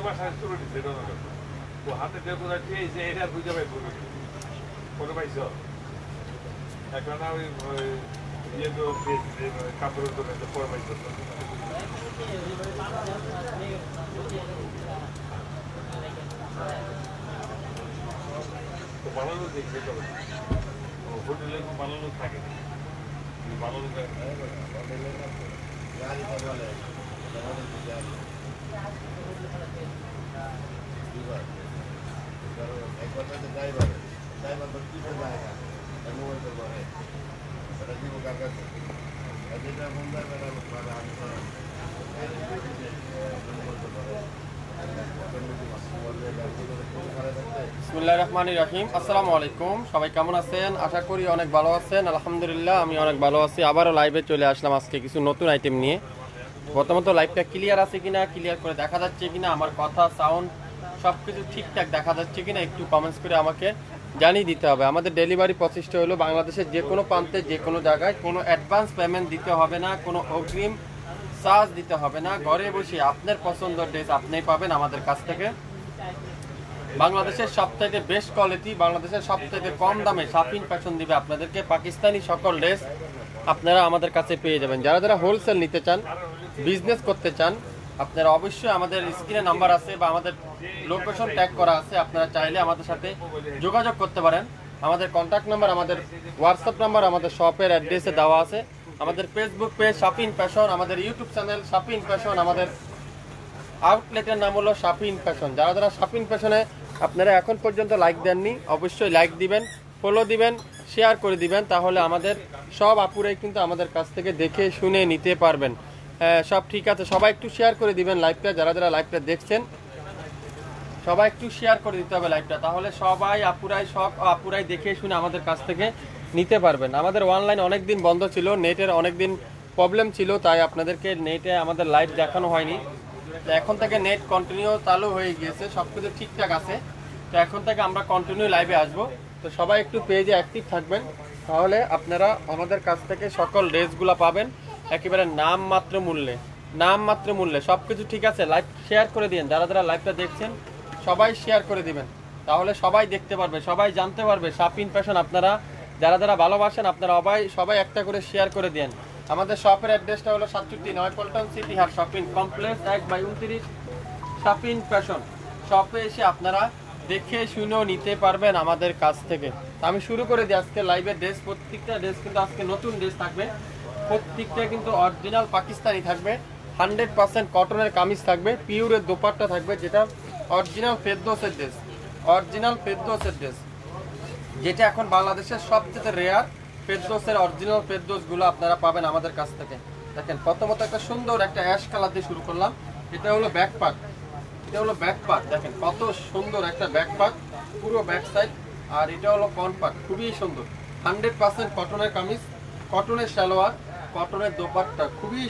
বাসায় চলে দিচ্ছে ও হাতে দিয়ে বোঝাচ্ছি যে এটা বুঝে পাই কোনো পাইছ এখন ওই ইয়ে তো কাপড়ের দোকানে তো পরে পাইছ তো ভালো লোক দেখছে তবে হোটেলে ভালো লোক থাকে ভালো লোক বিসমিল্লাহির রহমানির রহিম। আসসালামু আলাইকুম, সবাই কেমন আছেন? আশা করি অনেক ভালো আছেন। আলহামদুলিল্লাহ আমি অনেক ভালো আছি। আবারও লাইভে চলে আসলাম আজকে কিছু নতুন আইটেম নিয়ে। প্রথমত লাইভটা ক্লিয়ার আছে কিনা, ক্লিয়ার করে দেখা যাচ্ছে কিনা, আমার কথা সাউন্ড সব কিছু ঠিকঠাক দেখা যাচ্ছে কিনা একটু কমেন্টস করে আমাকে জানিয়ে দিতে হবে। আমাদের ডেলিভারি প্রসেসটা হলো বাংলাদেশের যে কোনো প্রান্তে যে কোনো জায়গায় কোনো অ্যাডভান্স পেমেন্ট দিতে হবে না, কোনো অগ্রিম চার্জ দিতে হবে না। ঘরে বসে আপনার পছন্দের ড্রেস আপনিই পাবেন আমাদের কাছ থেকে। বাংলাদেশের সবথেকে বেস্ট কোয়ালিটি, বাংলাদেশের সবথেকে কম দামে শাপিং ফ্যাশন দিবে আপনাদেরকে। পাকিস্তানি সকল ড্রেস আপনারা আমাদের কাছে পেয়ে যাবেন। যারা যারা হোলসেল নিতে চান, বিজনেস করতে চান, আপনারা অবশ্যই আমাদের স্ক্রিনে নাম্বার আছে বা আমাদের লোকেশন ট্যাগ করা আছে, আপনারা চাইলে আমাদের সাথে যোগাযোগ করতে পারেন। আমাদের কন্ট্যাক্ট নাম্বার, আমাদের হোয়াটসঅ্যাপ নাম্বার, আমাদের শপের অ্যাড্রেসে দেওয়া আছে। আমাদের ফেসবুক পেজ শাপিং ফ্যাশন, আমাদের ইউটিউব চ্যানেল শাপিং ফ্যাশন, আমাদের আউটলেটের নাম হলো শাপিং ফ্যাশন। যারা যারা শাপিং ফ্যাশনে আপনারা এখন পর্যন্ত লাইক দেননি, অবশ্যই লাইক দিবেন, ফলো দিবেন, শেয়ার করে দিবেন, তাহলে আমাদের সব আপুরাই কিন্তু আমাদের কাছ থেকে দেখে শুনে নিতে পারবেন। সব ঠিক আছে, সবাই একটু শেয়ার করে দিবেন লাইভটা। যারা যারা লাইভটা দেখছেন সবাই একটু শেয়ার করে দিতে হবে লাইভটা, তাহলে সবাই সব আপুরাই দেখে শুনে আমাদের কাছ থেকে নিতে পারবেন। আমাদের অনলাইন অনেক দিন বন্ধ ছিল, নেটের অনেক দিন প্রবলেম ছিল, তাই আপনাদেরকে নেটে আমাদের লাইভ দেখানো হয়নি। তো এখন থেকে নেট কন্টিনিউ চালু হয়ে গিয়েছে, সব কিছু ঠিকঠাক আছে। তো এখন থেকে আমরা কন্টিনিউ লাইভে আসবো। তো সবাই একটু পেজে অ্যাক্টিভ থাকবেন, তাহলে আপনারা আমাদের কাছ থেকে সকল ড্রেসগুলো পাবেন একেবারে নামমাত্র মূল্যে। সব কিছু ঠিক আছে। লাইভ শেয়ার করে দিন, যারা যারা লাইভটা দেখছেন সবাই শেয়ার করে দিবেন, তাহলে সবাই দেখতে পারবে, সবাই জানতে পারবে শাপিং ফ্যাশন। আপনারা যারা যারা ভালোবাসেন আপনারা সবাই একটা করে শেয়ার করে দেন। আমাদের শপের অ্যাড্রেসটা হলো 67 পল্টন সিটি হাট শপিং কমপ্লেক্স 1/29 শাপিং ফ্যাশন। শপে এসে আপনারা দেখে শুনেও নিতে পারবেন আমাদের কাছ থেকে। আমি শুরু করে দিই আজকে লাইভের ড্রেস। প্রত্যেকটা ড্রেস কিন্তু আজকে নতুন ড্রেস থাকবে, প্রত্যেকটা কিন্তু অরিজিনাল পাকিস্তানি থাকবে। 100% কটনের কামিজ থাকবে, পিওরের দোপাট্টা থাকবে, যেটা অরিজিনাল ফেরদৌসের ড্রেস, যেটা এখন বাংলাদেশের সবচেয়ে রেয়ার ফেরদৌসের অরিজিনাল ফেরদৌসগুলো আপনারা পাবেন আমাদের কাছ থেকে। দেখেন প্রথমত একটা সুন্দর একটা অ্যাশ কালার দিয়ে শুরু করলাম। এটা হলো ব্যাক পার্ট, দেখেন কত সুন্দর একটা ব্যাক পার্ট, পুরো ব্যাক সাইড। আর এটা হলো ফ্রন্ট পার্ট, খুবই সুন্দর। 100% কটনের কামিজ, কটনের সালোয়ার, কটনের দোপাট্টা, খুবই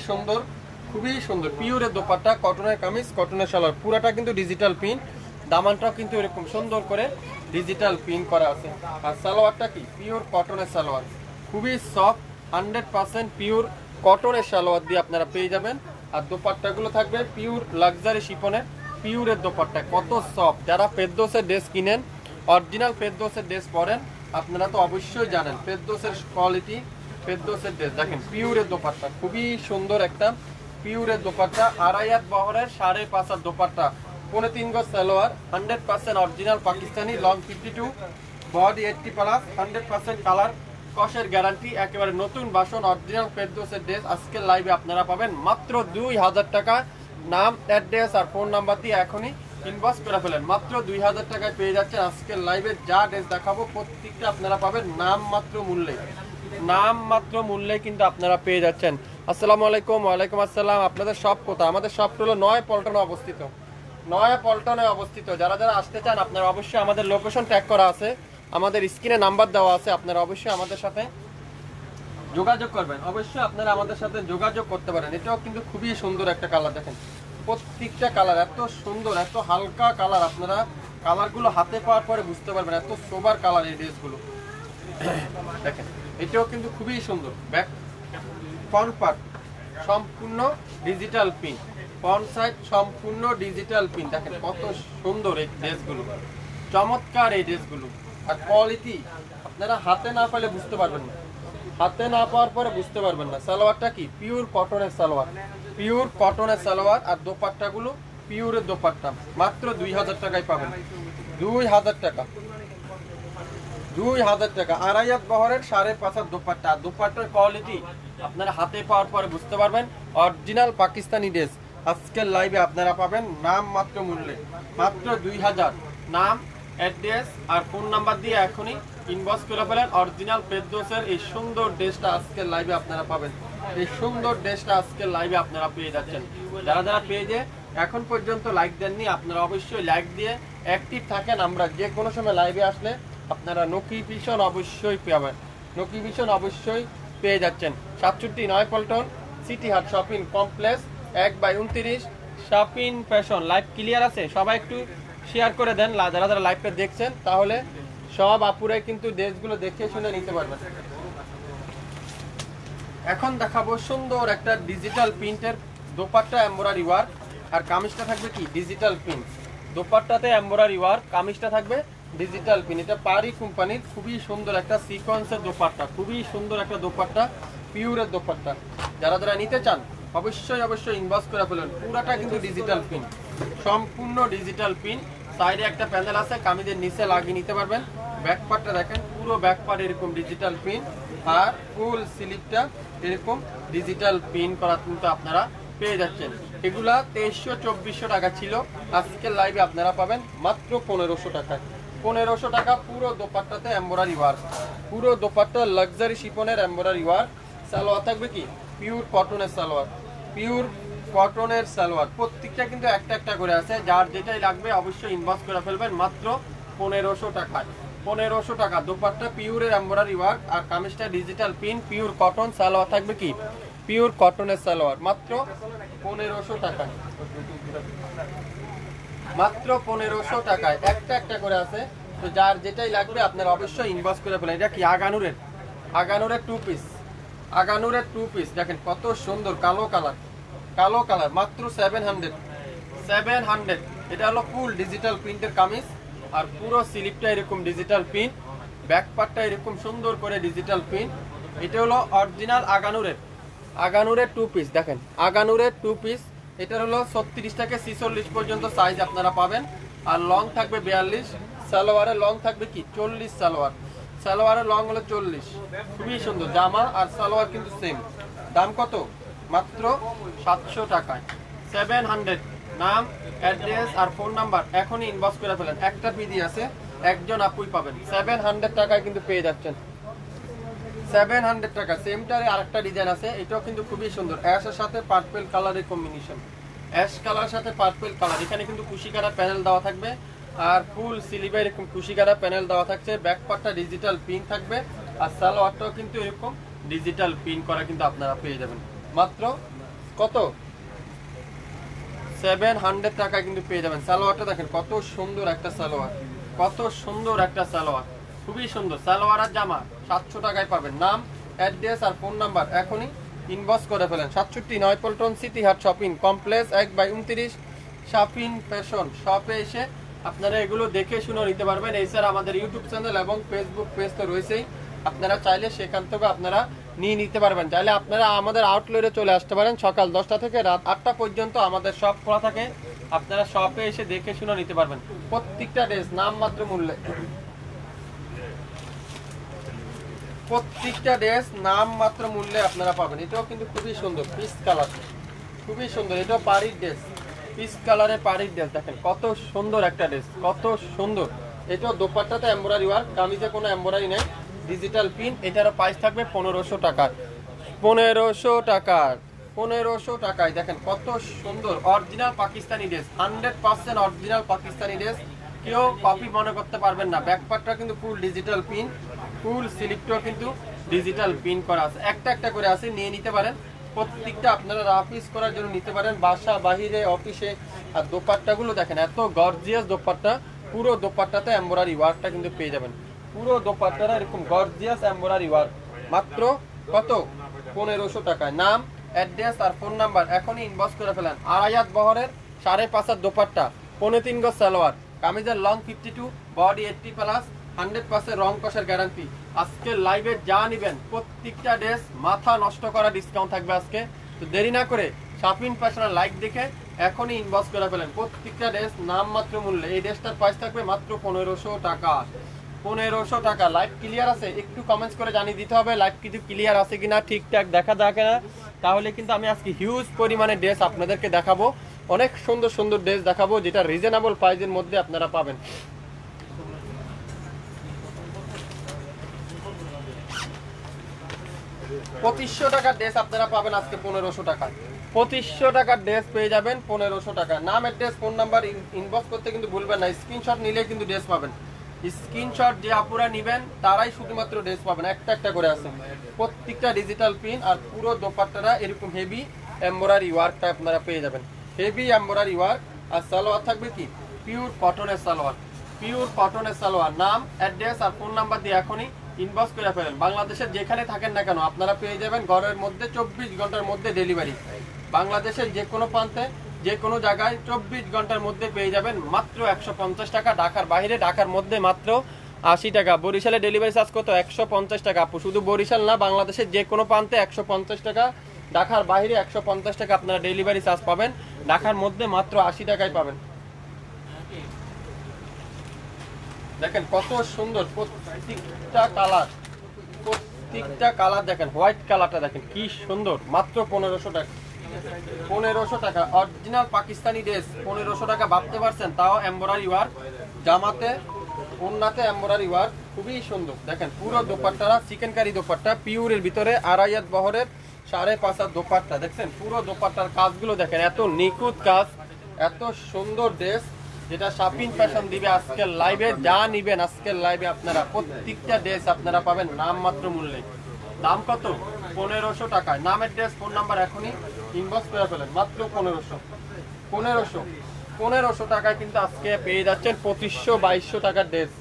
সুন্দর পিওরের দোপাট্টা, কটনের কামিজ, কটনের সালোয়ার, পুরাটা কিন্তু ডিজিটাল প্রিন্ট। দামানটাও কিন্তু এরকম সুন্দর করে ডিজিটাল প্রিন্ট করা আছে। আর সালোয়ারটা কি পিওর কটনের সালোয়ার, খুবই সফট, 100% পিওর কটনের সালোয়ার দিয়ে আপনারা পেয়ে যাবেন। আর দোপাট্টাগুলো থাকবে পিওর লাক্সারি শিফনের, পিওরের দোপাট্টা, কত সফট। যারা ফেরদৌসের ড্রেস কিনেন, অরিজিনাল ফেরদৌসের ড্রেস পরেন, আপনারা তো অবশ্যই জানেন ফেরদৌসের কোয়ালিটি। ফেরদৌসের ড্রেস দেখেন, পিওরের দোপাট্টা, খুবই সুন্দর একটা পিওরের দোপাট্টা, 2.5 হাত বহরের 5.5 হাত দোপাট্টা, 3.25 গজ salwar, 100% original Pakistani, long 52, body 80+, 100% colour কসের গ্যারান্টি, একেবারে নতুন বাসন অরিজিনাল ফেরদৌসের ড্রেস। আজকের লাইভে আপনারা পাবেন মাত্র 2000 টাকা। নাম, অ্যাড্রেস আর ফোন নাম্বার দিয়ে এখনই ইনবক্স করে ফেলেন। মাত্র 2000 টাকায় পেয়ে যাচ্ছেন আজকের লাইভে যা ড্রেস দেখাবো প্রত্যেকটা আপনারা পাবেন নামমাত্র মূল্যে কিন্তু আপনারা পেয়ে যাচ্ছেন। আসসালামু আলাইকুম। ওয়ালাইকুম আসসালাম। আপনাদের সব কোথায়? আমাদের সবটা হলো নয়া পল্টনে অবস্থিত। যারা যারা আসতে চান আপনারা অবশ্যই আমাদের লোকেশন ট্যাগ করা আছে, আমাদের স্ক্রিনে নাম্বার দেওয়া আছে, আপনারা অবশ্যই আমাদের সাথে যোগাযোগ করবেন, অবশ্যই আপনারা আমাদের সাথে যোগাযোগ করতে পারেন। এটাও কিন্তু খুবই সুন্দর একটা কালার, দেখেন প্রত্যেকটা কালার এত সুন্দর, এত হালকা কালার, আপনারা কালারগুলো হাতে পাওয়ার পরে বুঝতে পারবেন এত সোবার কালার এই ড্রেসগুলো। দেখেন এটাও কিন্তু খুবই সুন্দর। ব্যাক ফ্রন্ট পার্ট সম্পূর্ণ ডিজিটাল প্রিন্ট, ফ্রন্ট সাইড সম্পূর্ণ ডিজিটাল প্রিন্ট। দেখেন কত সুন্দর এই ড্রেসগুলো, চমৎকার এই ড্রেসগুলো। আর কোয়ালিটি আপনারা হাতে না পেলে বুঝতে পারবেন না, হাতে না পাওয়ার পরে বুঝতে পারবেন না। সালোয়ারটা কি পিওর কটনের সালোয়ার, পিওর কটনের সালোয়ার। আর দোপাট্টাগুলো পিওরের দোপাট্টা, মাত্র 2000 টাকায় পাবেন। 2000 টাকা, 2000 টাকা। আড়াই হাত বহরের 5.5 দোপাট্টা। দোপাট্টার কোয়ালিটি আপনারা হাতে পাওয়ার পরে বুঝতে পারবেন। অরিজিনাল পাকিস্তানি ড্রেস আজকের লাইভে আপনারা পাবেন নাম মাত্র মূল্যে, মাত্র 2000। নাম, অ্যাড্রেস আর ফোন নাম্বার দিয়ে এখনই ইনবক্স করে ফেলেন। অরিজিনাল ফেরদৌসের এই সুন্দর ড্রেসটা আজকের লাইভে আপনারা পাবেন। এই সুন্দর ড্রেসটা আজকের লাইভে আপনারা পেয়ে যাচ্ছেন। যারা যারা পেজে এখন পর্যন্ত লাইক দেননি, আপনারা অবশ্যই লাইক দিয়ে অ্যাক্টিভ থাকেন। আমরা যে কোনো সময় লাইভে আসলে আপনারা নোটিফিকেশন অবশ্যই পাবেন, নোটিফিকেশন অবশ্যই পেয়ে যাচ্ছেন। 67 পল্টন সিটি হাট shopping complex 1/29 shopping fashion. Live clear আছে? সবাই একটু শেয়ার করে দেন। যারা যারা লাইভটা দেখছেন তাহলে সব আপুরাই কিন্তু ড্রেসগুলো দেখে শুনে নিতে পারবেন। এখন দেখাবো সুন্দর একটা ডিজিটাল প্রিন্টের দোপাট্টা, এমব্রয়ডারি ওয়ার্ক। আর কামিজটা থাকবে কি ডিজিটাল প্রিন্ট। দোপাট্টাতে এমব্রয়ডারি ওয়ার্ক, কামিজটা থাকবে ডিজিটাল প্রিন্ট। এটা পারি কোম্পানির খুবই সুন্দর একটা সিকোয়েন্সের দোপাট্টা, খুবই সুন্দর একটা দোপাট্টা, পিওরের দোপাট্টা। যারা যারা নিতে চান অবশ্যই অবশ্যই ইনবক্স করে ফেলুন। পুরাটা কিন্তু ডিজিটাল প্রিন্ট, সম্পূর্ণ ডিজিটাল প্রিন্ট। সাইডে একটা প্যানেল আছে, কামিজের নিচে লাগিয়ে নিতে পারবেন। ব্যাক পার্টটা দেখেন, পুরো ব্যাক পার্ট এরকম ডিজিটাল প্রিন্ট। আর ফুল স্লিপটা এরকম ডিজিটাল প্রিন্ট করা কিন্তু আপনারা পেয়ে যাচ্ছেন। এগুলা 2300-2400 টাকা ছিল, আজকের লাইভে আপনারা পাবেন মাত্র 1500 টাকায়। 1500 টাকা। পুরো দোপাট্টাতে এমব্রয়ডারি ওয়ার্ক, পুরো দোপাট্টা লাক্সারি শিফনের এমব্রয়ডারি ওয়ার্ক। সালোয়ার থাকবে কি পিওর কটনের সালোয়ার, পিওর কটনের সালোয়ার। প্রত্যেকটা কিন্তু একটা একটা করে আছে। যার যেটাই লাগবে অবশ্যই ইনবক্স করে ফেলবেন মাত্র 1500 টাকায়। 1500 টাকা। দোপাট্টা পিওরের এমব্রয়ডারি ওয়ার্ক আর কামিজটা digital print, pure cotton. Salwar থাকবে কি পিওর কটনের সালোয়ার, মাত্র 1500 টাকায়। মাত্র 1500 টাকায় একটা একটা করে আছে। তো যার যেটাই লাগবে আপনারা অবশ্যই ইনবক্স করে ফেলেন। এটা কি আগানুরের, আগানুরের 2 পিস, আগানুরের 2 পিস। দেখেন কত সুন্দর কালো কালার, কালো কালার, মাত্র 700, 700। এটা হলো ফুল ডিজিটাল প্রিন্টের কামিজ। আর পুরো স্লিপটা এরকম ডিজিটাল প্রিন্ট, ব্যাক পার্টটা এরকম সুন্দর করে ডিজিটাল প্রিন্ট। এটা হলো অরিজিনাল আগানুরের, আগানুরের 2 পিস। দেখেন আগানুরের 2 পিস। এটার হলো 36 থেকে 46 পর্যন্ত সাইজ আপনারা পাবেন। আর লং থাকবে 42। সালোয়ারের লং থাকবে কি 40। সালোয়ার, সালোয়ারের লং হলো 40। খুবই সুন্দর জামা আর সালোয়ার কিন্তু সেম। দাম কত? মাত্র 700 টাকায়, 700। নাম, অ্যাড্রেস আর ফোন নাম্বার এখনই ইনবক্স করে ফেলেন। একটা পিডি আছে, একজন আপুই পাবেন। 700 টাকায় কিন্তু পেয়ে যাচ্ছেন, 700 টাকা। সেমটারে আরেকটা ডিজাইন আছে, এটাও কিন্তু খুবই সুন্দর। অ্যাশের সাথে পার্পল কালারের কম্বিনেশন, অ্যাশ কালার সাথে পার্পল কালার। এখানে কিন্তু কুশিকারা প্যানেল দেওয়া থাকবে আর ফুল স্লিভে এরকম কুশিকারা প্যানেল দেওয়া থাকছে। ব্যাক পার্টটা ডিজিটাল প্রিন্ট থাকবে আর সালোয়ারটাও কিন্তু এরকম ডিজিটাল প্রিন্ট করা কিন্তু আপনারা পেয়ে যাবেন মাত্র কত 700 টাকা কিন্তু পেয়ে যাবেন। সালোয়ারটা দেখেন কত সুন্দর একটা সালোয়ার, কত সুন্দর একটা সালোয়ার, খুবই সুন্দর। সালোয়ার আর জামা 700 টাকায় পাবেন। নাম, অ্যাড্রেস আর ফোন নাম্বার এখনই ইনবক্স করে ফেলেন। 67 পল্টন সিটি হাট শপিং কমপ্লেক্স 1/29 শপিং ফ্যাশন শপে এসে আপনারা এগুলো দেখে শুনে নিতে পারবেন। এছাড়া আমাদের ইউটিউব চ্যানেল এবং ফেসবুক পেজ তো রয়েছেই, আপনারা চাইলে সেখান থেকে আপনারা নিয়ে নিতে পারবেন। চাইলে আপনারা আমাদের আউটলেটে চলে আসতে পারেন। সকাল 10টা থেকে রাত 8টা পর্যন্ত আমাদের শপ খোলা থাকে। আপনারা শপে এসে দেখে শুনে নিতে পারবেন প্রত্যেকটা ড্রেস নামমাত্র মূল্যে, প্রত্যেকটা ড্রেস নামমাত্র মূল্যে আপনারা পাবেন। এটাও কিন্তু খুবই সুন্দর পিস কালার, খুবই সুন্দর। এটাও পাড়ির ড্রেস, পিস কালারে পাড়ির ড্রেস। দেখেন কত সুন্দর একটা ড্রেস, কত সুন্দর। এটাও দোপাট্টাতে এমব্রয়ডারি ওয়ার্ক, কামিজে কোনো এমব্রয়ডারি নেই, ডিজিটাল প্রিন্ট। এটারও প্রাইস থাকবে 1500 টাকার, 1500 টাকার, 1500 টাকায়। দেখেন কত সুন্দর original Pakistani dress, 100% original Pakistani dress. কেউ কপি মনে করতে পারবেন না। ব্যাক পার্টটা কিন্তু ফুল ডিজিটাল প্রিন্ট, ফুল স্লিপটাও কিন্তু ডিজিটাল প্রিন্ট করা আছে। একটা একটা করে আছে, নিয়ে নিতে পারেন। প্রত্যেকটা আপনারা রাফিস করার জন্য নিতে পারেন, বাসা বাহিরে অফিসে। আর দোপাট্টাগুলো দেখেন এত গর্জিয়াস দোপাট্টা, পুরো দোপাট্টাতে এমব্রয়ডারি ওয়ার্কটা কিন্তু পেয়ে যাবেন। পুরো দোপাট্টাটা এরকম গর্জিয়াস এমব্রয়ডারি ওয়ার্ক, মাত্র কত 1500 টাকায়। নাম, অ্যাড্রেস আর ফোন নাম্বার এখনই ইনবক্স করে ফেলেন। আড়াই হাত বহরের 5.5 দোপাট্টা, 3.25 গজ সালোয়ার, কামিজের লং 52, বডি 80+, 100% রং কষের গ্যারান্টি। আজকে লাইভে যা নিবেন প্রত্যেকটা ড্রেস মাথা নষ্ট করা ডিসকাউন্ট থাকবে আজকে। তো দেরি না করে শাপিন ফ্যাশনের লাইভ দেখে এখনই ইনবক্স করে ফেলেন। প্রত্যেকটা ড্রেস নামমাত্র মূল্যে। এই ড্রেসটার প্রাইস থাকবে মাত্র 1500 টাকা। 1500 টাকা। লাইভ ক্লিয়ার আছে? একটু কমেন্টস করে জানিয়ে দিতে হবে লাইভ কিন্তু ক্লিয়ার আছে কিনা, ঠিকঠাক দেখা যাক না। তাহলে কিন্তু আমি আজকে হিউজ পরিমাণে ড্রেস আপনাদেরকে দেখাবো, অনেক সুন্দর সুন্দর ড্রেস দেখাবো যেটা রিজনেবল প্রাইসের মধ্যে আপনারা পাবেন। $2500 টাকার ড্রেস আপনারা পাবেন আজকে 1500 টাকা। 2500 টাকার ড্রেস পেয়ে যাবেন 1500 টাকা। নাম, অ্যাড্রেস, ফোন নাম্বার ইনবক্স করতে কিন্তু ভুলবেন না। স্ক্রিনশট নিলে কিন্তু ড্রেস পাবেন। স্ক্রিনশট যে আপুরা নেবেন তারাই শুধুমাত্র ড্রেস পাবেন। একটা একটা করে আছে, প্রত্যেকটা ডিজিটাল প্রিন্ট। আর পুরো দোপাট্টাটা এরকম হেভি এমব্রয়ডারি ওয়ার্কটা আপনারা পেয়ে যাবেন। Heavy embroidery work. আর সালোয়ার থাকবে কি পিওর কটনের সালোয়ার, পিওর কটনের সালোয়ার। নাম, অ্যাড্রেস আর ফোন নাম্বার দিয়ে এখনই ইনবক্স করে ফেলেন। বাংলাদেশের যেখানে থাকেন না কেন আপনারা পেয়ে যাবেন ঘরের মধ্যে 24 ঘন্টার মধ্যে ডেলিভারি। বাংলাদেশের যে কোনো প্রান্তে যে কোনো জায়গায় 24 ঘন্টার মধ্যে পেয়ে যাবেন মাত্র 150 টাকা। ঢাকার বাইরে, ঢাকার মধ্যে মাত্র 80 টাকা। বরিশালে ডেলিভারি চার্জ কত? 150 টাকা। আপু শুধু বরিশাল না, বাংলাদেশের যে কোনো প্রান্তে 150 টাকা। ঢাকার বাইরে 150 টাকা আপনারা ডেলিভারি চার্জ পাবেন। ঢাকার মধ্যে মাত্র 80 টাকায় পাবেন। দেখেন কত সুন্দর প্রত্যেকটা কালার, প্রত্যেকটা কালার দেখেন। হোয়াইট কালারটা দেখেন কি সুন্দর, মাত্র 1500 টাকা। 1500 টাকা অরিজিনাল পাকিস্তানি ড্রেস। 1500 টাকা ভাবতে পারছেন? তাও এমব্রয়ডারি ওয়ার্ক, জামাতে ওন্নাতে এমব্রয়ডারি ওয়ার্ক, খুবই সুন্দর। দেখেন পুরো দোপাট্টাটা চিকেন কারি দোপাট্টা, পিওরের ভিতরে আড়াই হাত বহরের 5.5 দোপাট্টা। দেখছেন পুরো দোপাট্টার কাজগুলো দেখেন, এত নিখুঁত কাজ, এত সুন্দর ড্রেস যেটা শাপিন ফ্যাশন দিবে আজকের লাইভে। যা নিবেন আজকের লাইভে আপনারা প্রত্যেকটা ড্রেস আপনারা পাবেন নামমাত্র মূল্যে। দাম কত? 1500 টাকা। নাম, অ্যাড্রেস, ফোন নাম্বার এখনই ইনবক্স করে ফেলেন। মাত্র 1500 টাকায় কিন্তু আজকে পেয়ে যাচ্ছেন 2500-2200 টাকার ড্রেস।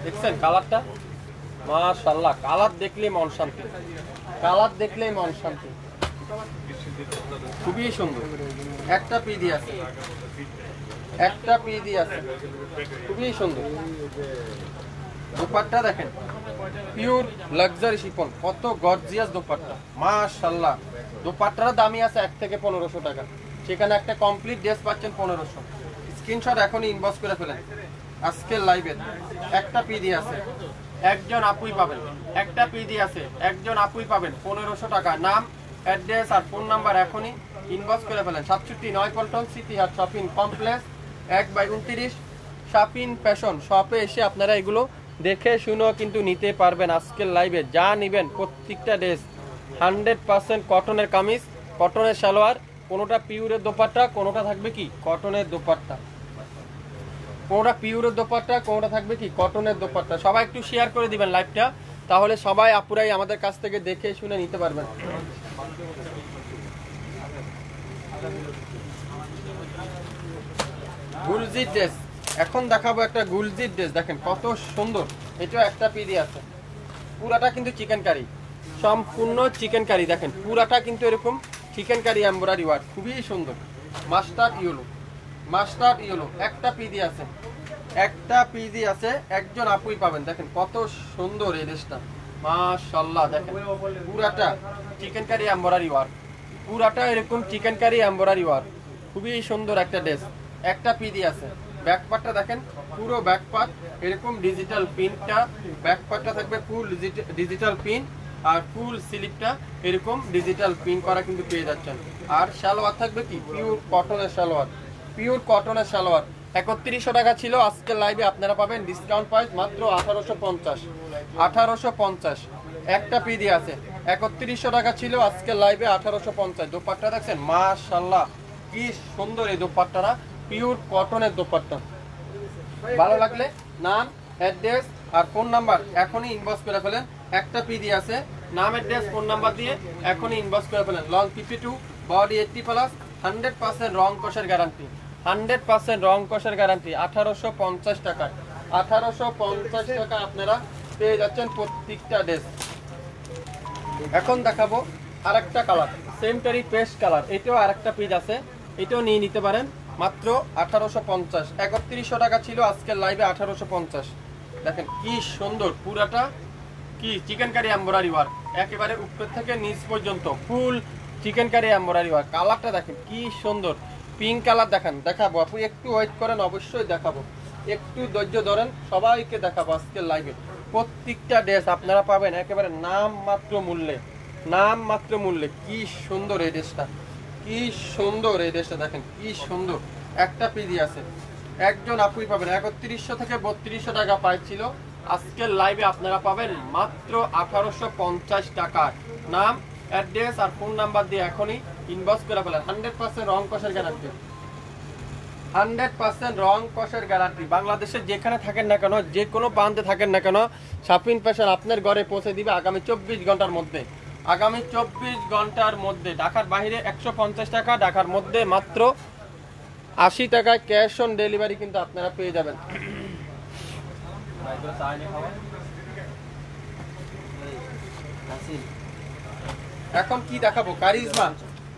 দেখছেন কালারটা? মাশাআল্লাহ, কালার দেখলেই মন শান্তি, কালার দেখলেই মন শান্তি। খুবই সুন্দর। একটা পিডি আছে, একটা পিডি আছে, খুবই সুন্দর। দোপাট্টা দেখেন পিওর লাক্সারি শিফন, কত গর্জিয়াস দোপাট্টা মাশাআল্লাহ। দোপাট্টার দামই আছে 1 থেকে 1500 টাকা, সেখানে একটা কমপ্লিট ড্রেস পাচ্ছেন 1500। স্ক্রিনশট এখনই ইনবক্স করে ফেলেন। আজকের লাইভে একটা পিডি আছে, একজন আপুই পাবেন। একটা পিডি আছে, একজন আপুই পাবেন 1500 টাকা। নাম, অ্যাড্রেস আর ফোন নাম্বার এখনই ইনবক্স করে ফেলেন। 67 9 সিটি হাট শপিং কমপ্লেক্স 1/29 শাপিন ফ্যাশন শপে এসে আপনারা এগুলো দেখে শুনেও কিন্তু নিতে পারবেন। আজকের লাইভে যা নেবেন প্রত্যেকটা ড্রেস 100% কটনের কামিজ, কটনের সালোয়ার, কোনোটা পিওরের দোপাট্টা, কোনোটা থাকবে কি কটনের দোপাট্টা, কোনোটা পিওরের দোপাট্টা, কোনোটা থাকবে কি কটনের দোপাট্টা। সবাই একটু শেয়ার করে দিবেন লাইভটা, তাহলে সবাই আপুরাই আমাদের কাছ থেকে দেখে শুনে নিতে পারবেন। গুলজি ড্রেস এখন দেখাবো, একটা গুলজি ড্রেস দেখেন কত সুন্দর। এটাও একটা পিডি আছে, পুরাটা কিন্তু চিকেন কারি, সম্পূর্ণ চিকেন কারি। দেখেন পুরাটা কিন্তু এরকম চিকেন কারি এমব্রয়ডারি ওয়ার্ক, খুবই সুন্দর। মাস্টার্ড ইয়েলো, মাস্টার্ড ইয়েলো, একটা পিডি আছে, একটা পিডি আছে, একজন আপুই পাবেন। দেখেন কত সুন্দর এই ড্রেসটা মাশাআল্লাহ। দেখেন পুরাটা চিকেন কারি এমব্রয়ডারি ওয়ার্ক, পুরাটা এরকম চিকেন কারি এমব্রয়ডারি ওয়ার্ক, খুবই সুন্দর একটা ড্রেস। একটা পিডি আছে। ব্যাক পার্টটা দেখেন, পুরো ব্যাক পার্ট এরকম ডিজিটাল প্রিন্টটা, ব্যাক পার্টটা থাকবে ফুল ডিজিটাল প্রিন্ট, আর ফুল স্লিপটা এরকম ডিজিটাল প্রিন্ট করা কিন্তু পেয়ে যাচ্ছেন। আর সালোয়ার থাকবে কি পিওর কটনের সালোয়ার, পিওর কটনের সালোয়ার। 3100 টাকা ছিল, আজকের লাইভে আপনারা পাবেন ডিসকাউন্ট প্রাইস মাত্র 1850। 1850 একটা পিডি আছে, 3100 টাকা ছিল, আজকের লাইভে 1850। দোপাট্টা দেখছেন মাশাআল্লাহ কি সুন্দর এই দোপাট্টাটা, পিওর কটনের দোপাট্টা। ভালো লাগলে নাম, অ্যাড্রেস আর ফোন নাম্বার এখনই ইনবক্স করে ফেলেন। একটা পিডি আছে, নাম, অ্যাড্রেস, ফোন নাম্বার দিয়ে এখনই ইনবক্স করে ফেলেন। লং 52, বডি 80+, 100% রং কষের গ্যারান্টি। 100% রং কষের গ্যারান্টি 1850 টাকায়। 1850 টাকা আপনারা পেয়ে যাচ্ছেন প্রত্যেকটা ড্রেস। এখন দেখাবো আরেকটা কালার, সেমটারি পেস্ট কালার, এটাও আরেকটা পিস আছে, এটাও নিয়ে নিতে পারেন মাত্র 1850। 3100 টাকা ছিল, আজকের লাইভে 1850। দেখেন কি সুন্দর, পুরাটা কি চিকেন কারি এমব্রয়ডারি ওয়ার্ক, একেবারে উপর থেকে নিচ পর্যন্ত full chicken curry embroidery work. কালারটা দেখেন কি সুন্দর, পিঙ্ক কালার দেখেন, দেখাবো আপু, একটু ওয়েট করেন, অবশ্যই দেখাবো, একটু ধৈর্য ধরেন, সবাইকে দেখাবো আজকের লাইভে। প্রত্যেকটা ড্রেস আপনারা পাবেন একেবারে নাম মাত্র মূল্যে, নাম মাত্র মূল্যে। কি সুন্দর এই ড্রেসটা, কি সুন্দর এই ড্রেসটা, দেখেন কি সুন্দর, একটা পিডি আছে, একজন আপুই পাবেন। 3100 থেকে 3200 টাকা পাইছিল, আজকের লাইভে আপনারা পাবেন মাত্র 1850 টাকায়। নাম, অ্যাড্রেস আর ফোন নাম্বার দিয়ে এখনই ইনবক্স করে ফেলেন। 100% রং কষের গ্যারান্টি, 100% রং কষের গ্যারান্টি। বাংলাদেশের যেখানে থাকেন না কেন, যে কোনো প্রান্তে থাকেন না কেন, শাপিন ফ্যাশন আপনার ঘরে পৌঁছে দিবে আগামী 24 ঘন্টার মধ্যে। আগামী 24 ঘন্টার মধ্যে। ঢাকার বাইরে 150 টাকা, ঢাকার মধ্যে মাত্র 80 টাকায় ক্যাশ অন ডেলিভারি কিন্তু আপনারা পেয়ে যাবেন। এখন কি দেখাবো, কারিজমা,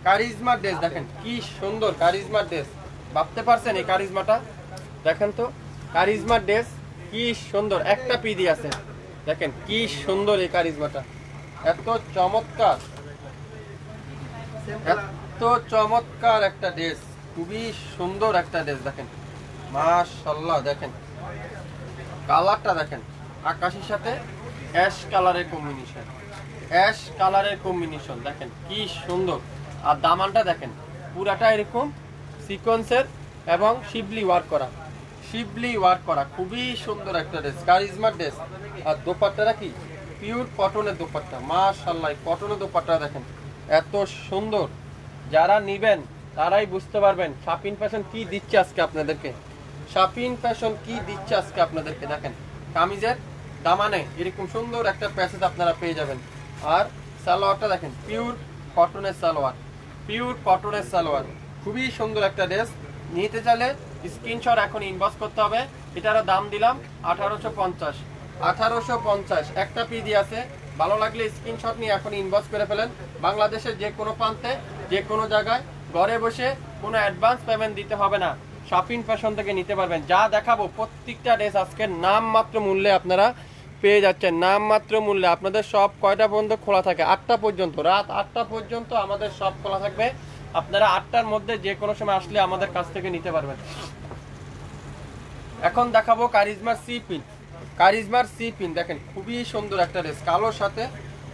কারিজমা ড্রেস দেখেন কি সুন্দর, কারিজমা ড্রেস, ভাবতে পারছেন এই কারিজমাটা? দেখেন তো কারিজমা ড্রেস কি সুন্দর, একটা পিডি আছে, দেখেন কি সুন্দর এই কারিজমাটা, এত চমৎকার, এত চমৎকার একটা ড্রেস, খুবই সুন্দর একটা ড্রেস, দেখেন মাশাআল্লাহ। দেখেন কালারটা দেখেন, আকাশের সাথে অ্যাশ কালারের কম্বিনেশন, অ্যাশ কালারের কম্বিনেশন, দেখেন কি সুন্দর। আর দামানটা দেখেন পুরাটা এরকম সিকোয়েন্সের এবং শিবলি ওয়ার্ক করা, শিবলি ওয়ার্ক করা, খুবই সুন্দর একটা ড্রেস, কারিজমা ড্রেস। আর দোপাট্টাটা কি পিওর কটনের দোপাট্টা, মাশাআল্লাহ। কটনের দোপাট্টা দেখেন এত সুন্দর, যারা নিবেন তারাই বুঝতে পারবেন শাপিন ফ্যাশন কি দিচ্ছে আজকে আপনাদেরকে, শাপিন ফ্যাশন কি দিচ্ছে আজকে আপনাদেরকে। দেখেন কামিজের দামানে এরকম সুন্দর একটা প্যাসেজ আপনারা পেয়ে যাবেন। আর সালোয়ারটা দেখেন পিওর কটনের সালোয়ার, পিওর কটনের সালোয়ার, খুবই সুন্দর একটা ড্রেস। নিতে চাইলে স্ক্রিনশট এখন ইনবক্স করতে হবে। এটারও দাম দিলাম 1850, 1850 একটা পিডি আছে। ভালো লাগলে স্ক্রিনশট নিয়ে এখন ইনবক্স করে ফেলেন। বাংলাদেশের যে কোনো প্রান্তে, যে কোনো জায়গায়, ঘরে বসে কোনো অ্যাডভান্স পেমেন্ট দিতে হবে না, শাপিন ফ্যাশন থেকে নিতে পারবেন। যা দেখাবো প্রত্যেকটা ড্রেস আজকে নাম মাত্র মূল্যে আপনারা পেয়ে যাচ্ছেন, নাম মাত্র মূল্যে। আপনাদের সব কয়টা পর্যন্ত খোলা থাকে? 8টা পর্যন্ত, রাত 8টা পর্যন্ত আমাদের সব খোলা থাকবে। আপনারা 8টার মধ্যে যে কোনো সময় আসলে আমাদের কাছ থেকে নিতে পারবেন। এখন দেখাবো কারিজমার সি পিন, কারিজমার সি পিন দেখেন খুবই সুন্দর একটা ড্রেস, কালোর সাথে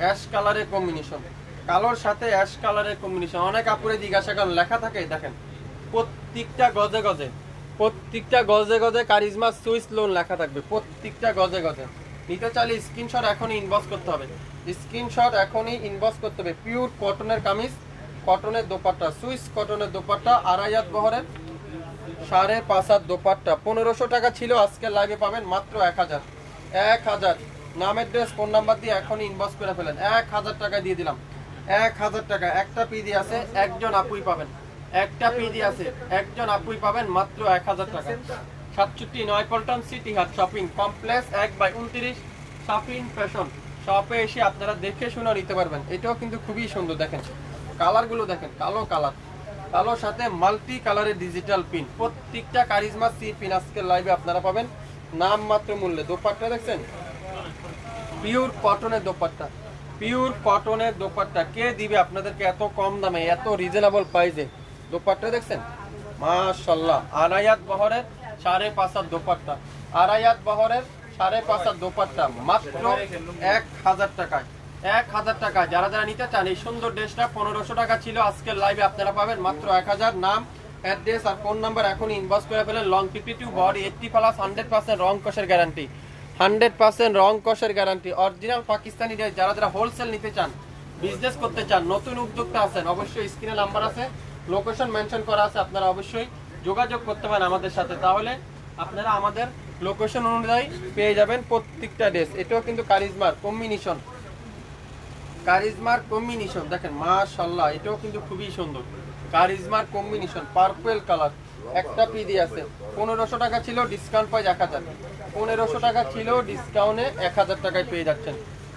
অ্যাশ কালারের কম্বিনেশন, কালোর সাথে অ্যাশ কালারের কম্বিনেশন। অনেক আপুরে জিজ্ঞাসা করেন লেখা থাকে, দেখেন প্রত্যেকটা গজে গজে, প্রত্যেকটা গজে গজে কারিজমা সুইস লোন লেখা থাকবে, প্রত্যেকটা গজে গজে। নিতে চাইলে স্ক্রিনশট এখনই ইনবক্স করতে হবে, স্ক্রিনশট এখনই ইনবক্স করতে হবে। পিওর কটনের কামিজ, কটনের দোপাট্টা, সুইস কটনের দোপাট্টা, আড়াইয়াত বহরের 5.5 দোপাট্টা। 1500 টাকা ছিল, আজকে লাইভে পাবেন মাত্র 1000, 1000। নামের ড্রেস ফোন নাম্বার দিয়ে এখনই ইনবক্স করে ফেলেন। 1000 টাকা দিয়ে দিলাম, 1000 টাকা। একটা পিডি আছে, একজন আপুই পাবেন, একটা পিডি আছে, একজন আপুই পাবেন মাত্র 1000 টাকা। 67 নয়পল্টন সিটি হাট শপিং কমপ্লেক্স 1/29 শাপিন ফ্যাশন শপে এসে আপনারা দেখে শুনে নিতে পারবেন। এটাও কিন্তু খুবই সুন্দর, দেখেন কালারগুলো দেখেন, কালো কালার, কালোর সাথে মাল্টি কালারের ডিজিটাল পিন। প্রত্যেকটা কারিজমা সি পিন আজকের লাইভে আপনারা পাবেন নাম মাত্র মূল্যে। দোপাট্টা দেখছেন পিওর কটনের দোপাট্টা, পিওর কটনের দোপাট্টা। কে দিবে আপনাদেরকে এত কম দামে, এত রিজনেবল প্রাইসে? দোপাট্টা দেখছেন মাশাআল্লাহ। আড়াইয়াত বহরের 5.5 দোপাট্টা, আড়াইয়াত বহরের 5.5 দোপাট্টা মাত্র 1000 টাকায়, 1000 টাকা। যারা যারা নিতে চান এই সুন্দর ড্রেসটা 1500 টাকা ছিল, আজকের লাইভে আপনারা পাবেন মাত্র 1000। নাম, অ্যাড্রেস আর ফোন নাম্বার এখন ইনবক্স করে ফেলেন। লং 52 বডি 80+, 100% রং কষের গ্যারান্টি, 100% রং কষের গ্যারান্টি। Original Pakistani dress. যারা যারা হোলসেল নিতে চান, বিজনেস করতে চান, নতুন উদ্যোক্তা আছেন, অবশ্যই স্ক্রিনে নাম্বার আছে, লোকেশন মেনশন করা আছে, আপনারা অবশ্যই যোগাযোগ করতে পারেন আমাদের সাথে। তাহলে আপনারা আমাদের লোকেশন অনুযায়ী পেয়ে যাবেন প্রত্যেকটা ড্রেস। এটাও কিন্তু কারিজমার কম্বিনেশন, কারিজমার কম্বিনেশন দেখেন মাশাআল্লাহ। এটাও কিন্তু খুবই সুন্দর, কারিজমার কম্বিনেশন, পার্পল কালার, একটা পিডি আছে 1500 টাকা ছিল, ডিসকাউন্ট পাই 1000। 1500 টাকা ছিল, ডিসকাউন্টে 1000 টাকায় পেয়ে যাচ্ছেন।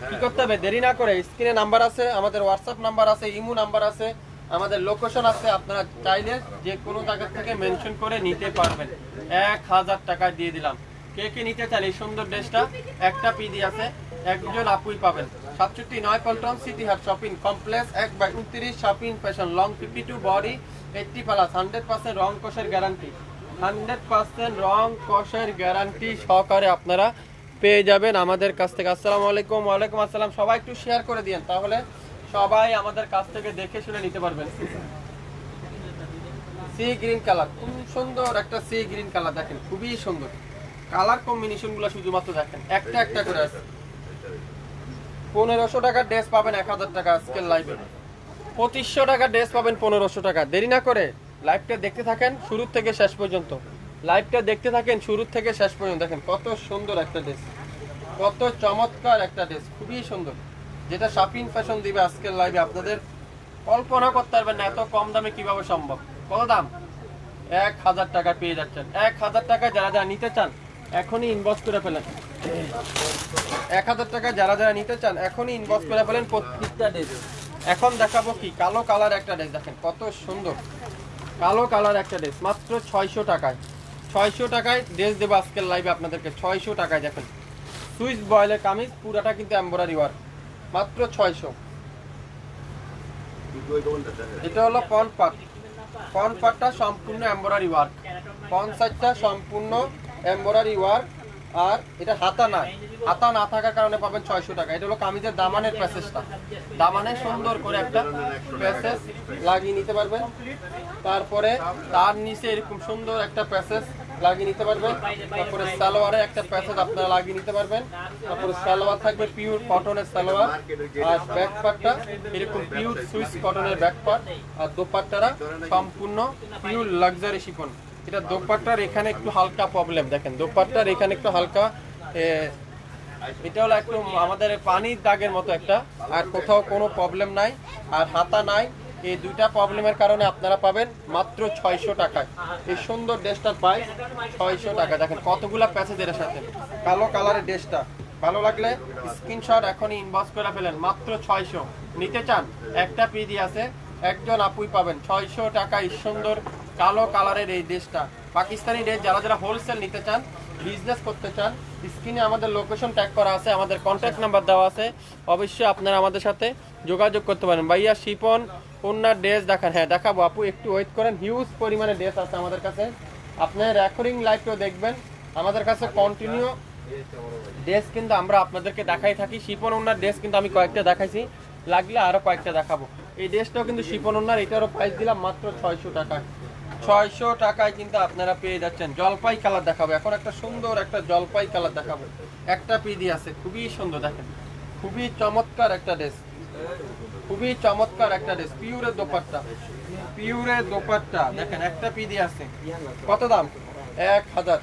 কি করতে হবে, দেরি না করে স্ক্রিনে নাম্বার আছে, আমাদের হোয়াটসঅ্যাপ নাম্বার আছে, ইমো নাম্বার আছে, আমাদের লোকেশন আছে, আপনারা চাইলে যে কোনো জায়গা থেকে মেনশন করে নিতে পারবেন। 1000 টাকা দিয়ে দিলাম। কে কে নিতে চান এই সুন্দর ড্রেসটা? একটা পিডি আছে, একজন আপুই পাবেন। 67 পল্টন সিটি হাট shopping complex 1/29 shopping fashion long 52 body 80 plus 100% রং কষের গ্যারান্টি, 100% রং কষের গ্যারান্টি সহকারে আপনারা পেয়ে যাবেন আমাদের কাছ থেকে। আসসালামু আলাইকুম। ওয়ালাইকুম আসসালাম। সবাই একটু শেয়ার করে দিন, তাহলে সবাই আমাদের কাছ থেকে দেখে শুনে নিতে পারবেন। সি গ্রিন কালার, খুব সুন্দর একটা সি গ্রিন কালার, দেখেন খুবই সুন্দর কালার কম্বিনেশন গুলো, শুধুমাত্র দেখেন একটা একটা করে আছে। 1500 টাকার ড্রেস পাবেন 1000 টাকা আজকের লাইভে। 2500 টাকার ড্রেস পাবেন 1500 টাকা। দেরি না করে লাইভটা দেখতে থাকেন শুরু থেকে শেষ পর্যন্ত, লাইভটা দেখতে থাকেন শুরু থেকে শেষ পর্যন্ত। দেখেন কত সুন্দর একটা ড্রেস, কত চমৎকার একটা ড্রেস, খুবই সুন্দর, যেটা শপিং ফ্যাশন দিবে আজকের লাইভে। আপনাদের কল্পনা করতে পারবেন না এত কম দামে কিভাবে সম্ভব। কত দাম? 1000 টাকা পেয়ে যাচ্ছেন। 1000 টাকা যারা যারা নিতে চান এখনই ইনবক্স করে ফেলেন। 1000 টাকা যারা যারা নিতে চান এখনই ইনবক্স করে ফেলেন প্রত্যেকটা ড্রেস। এখন দেখাবো কি কালো কালার একটা ড্রেস, দেখেন কত সুন্দর কালো কালার একটা ড্রেস, মাত্র 600 টাকায়। 600 টাকায় ড্রেস দেবো আজকের লাইভে আপনাদেরকে, 600 টাকায়। দেখেন সুইস বয়েলের কামিজ, পুরাটা কিন্তু এমব্রয়ডারি ওয়ার্ক, মাত্র 600। এটা হলো ফ্রন্ট পার্ট, ফ্রন্ট পার্টটা সম্পূর্ণ এমব্রয়ডারি ওয়ার্ক, ফ্রন্ট সাইডটা সম্পূর্ণ এমব্রয়ডারি ওয়ার্ক। আর এটা হাতা নাই, হাতা না থাকার কারণে পাবেন 600 টাকা। এটা হলো কামিজের দামানের প্যাসেজটা, দামানে সুন্দর করে একটা প্যাসেজ লাগিয়ে নিতে পারবেন। তারপরে তার নিচে এরকম সুন্দর একটা প্যাসেজ লাগিয়ে নিতে পারবেন। তারপরে সালোয়ারে একটা প্যাসেজ আপনারা লাগিয়ে নিতে পারবেন। তারপরে সালোয়ার থাকবে পিওর কটনের সালোয়ার, আর ব্যাক পার্টটা এরকম পিওর সুইস কটনের ব্যাক পার্ট, আর দোপাট্টারা সম্পূর্ণ পিওর লাক্সারি শিফন। এটা দোপাট্টার এখানে একটু হালকা প্রবলেম, দেখেন দোপাট্টার এখানে একটু হালকা, এটা হলো একটু আমাদের পানির দাগের মতো একটা, আর কোথাও কোনো প্রবলেম নাই, আর হাতা নাই। এই দুইটা প্রবলেমের কারণে আপনারা পাবেন মাত্র 600 টাকায় এই সুন্দর ড্রেসটার প্রাইস 600 টাকা। দেখেন কতগুলা প্যাসেজ এর সাথে, কালো কালারের ড্রেসটা ভালো লাগলে স্ক্রিনশট এখনই ইনবক্স করে ফেলেন, মাত্র 600। নিতে চান একটা পিডি আছে, একজন আপুই পাবেন 600 টাকায় সুন্দর কালো কালারের এই ড্রেসটা। পাকিস্তানি ড্রেস যারা যারা হোলসেল নিতে চান, বিজনেস করতে চান, স্ক্রিনে আমাদের লোকেশন ট্যাগ করা আছে, আমাদের কন্ট্যাক্ট নাম্বার দেওয়া আছে, অবশ্যই আপনারা আমাদের সাথে যোগাযোগ করতে পারেন। ভাইয়া শিপন ওনার ড্রেস দেখান। হ্যাঁ দেখাবো আপু, একটু ওয়েট করেন, হিউজ পরিমাণে ড্রেস আছে আমাদের কাছে। আপনার রেকর্ডিং লাইভটাও দেখবেন, আমাদের কাছে কন্টিনিউ ড্রেস কিন্তু আমরা আপনাদেরকে দেখাই থাকি। শিপন ওনার ড্রেস কিন্তু আমি কয়েকটা দেখাইছি, লাগলে আরো কয়েকটা দেখাবো। এই ড্রেসটাও কিন্তু শিপন ওনার, এটারও প্রাইস দিলাম মাত্র 600 টাকায়। 600 টাকায় কিন্তু আপনারা পেয়ে যাচ্ছেন। জলপাই কালার দেখাবো এখন, একটা সুন্দর একটা জলপাই কালার দেখাবো। একটা পিডি আছে, খুবই সুন্দর, দেখেন খুবই চমৎকার একটা ড্রেস, খুবই চমৎকার একটা ড্রেস, পিওরের দোপাট্টা, পিওরের দোপাট্টা। দেখেন একটা পিডি আছে, কত দাম? 1000।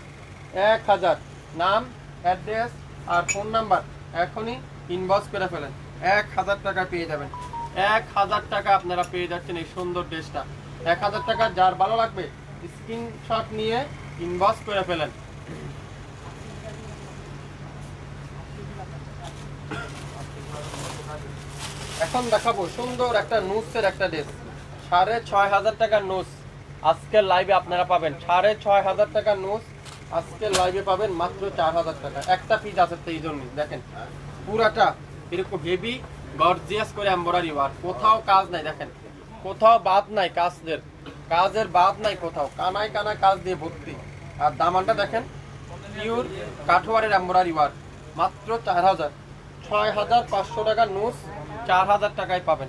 1000। নাম, অ্যাড্রেস আর ফোন নাম্বার এখনই ইনবক্স করে ফেলেন, 1000 টাকা পেয়ে যাবেন। 1000 টাকা আপনারা পেয়ে যাচ্ছেন এই সুন্দর ড্রেসটা। 1000 টাকা যার ভালো লাগবে স্ক্রিনশট নিয়ে ইনবক্স করে ফেলেন। এখন দেখাবো সুন্দর একটা নুসের একটা ড্রেস, 6500 টাকার নুস আজকের লাইভে আপনারা পাবেন। 6500 টাকার নুস আজকের লাইভে পাবেন মাত্র 4000 টাকা। একটা পিস আছে তো এই জন্যই, দেখেন পুরাটা এরকম হেভি গর্জিয়াস করে এমব্রয়ডারি ওয়ার্ক, কোথাও কাজ নাই, দেখেন কোথাও বাদ নাই, কাজের বাদ নাই কোথাও, কানায় কানায় কাজ দিয়ে ভর্তি। আর দামানটা দেখেন পিওর কাঠওয়ারের এমব্রয়ডারি ওয়ার্ক, মাত্র 4000। 6500 টাকা নুস 4000 টাকায় পাবেন।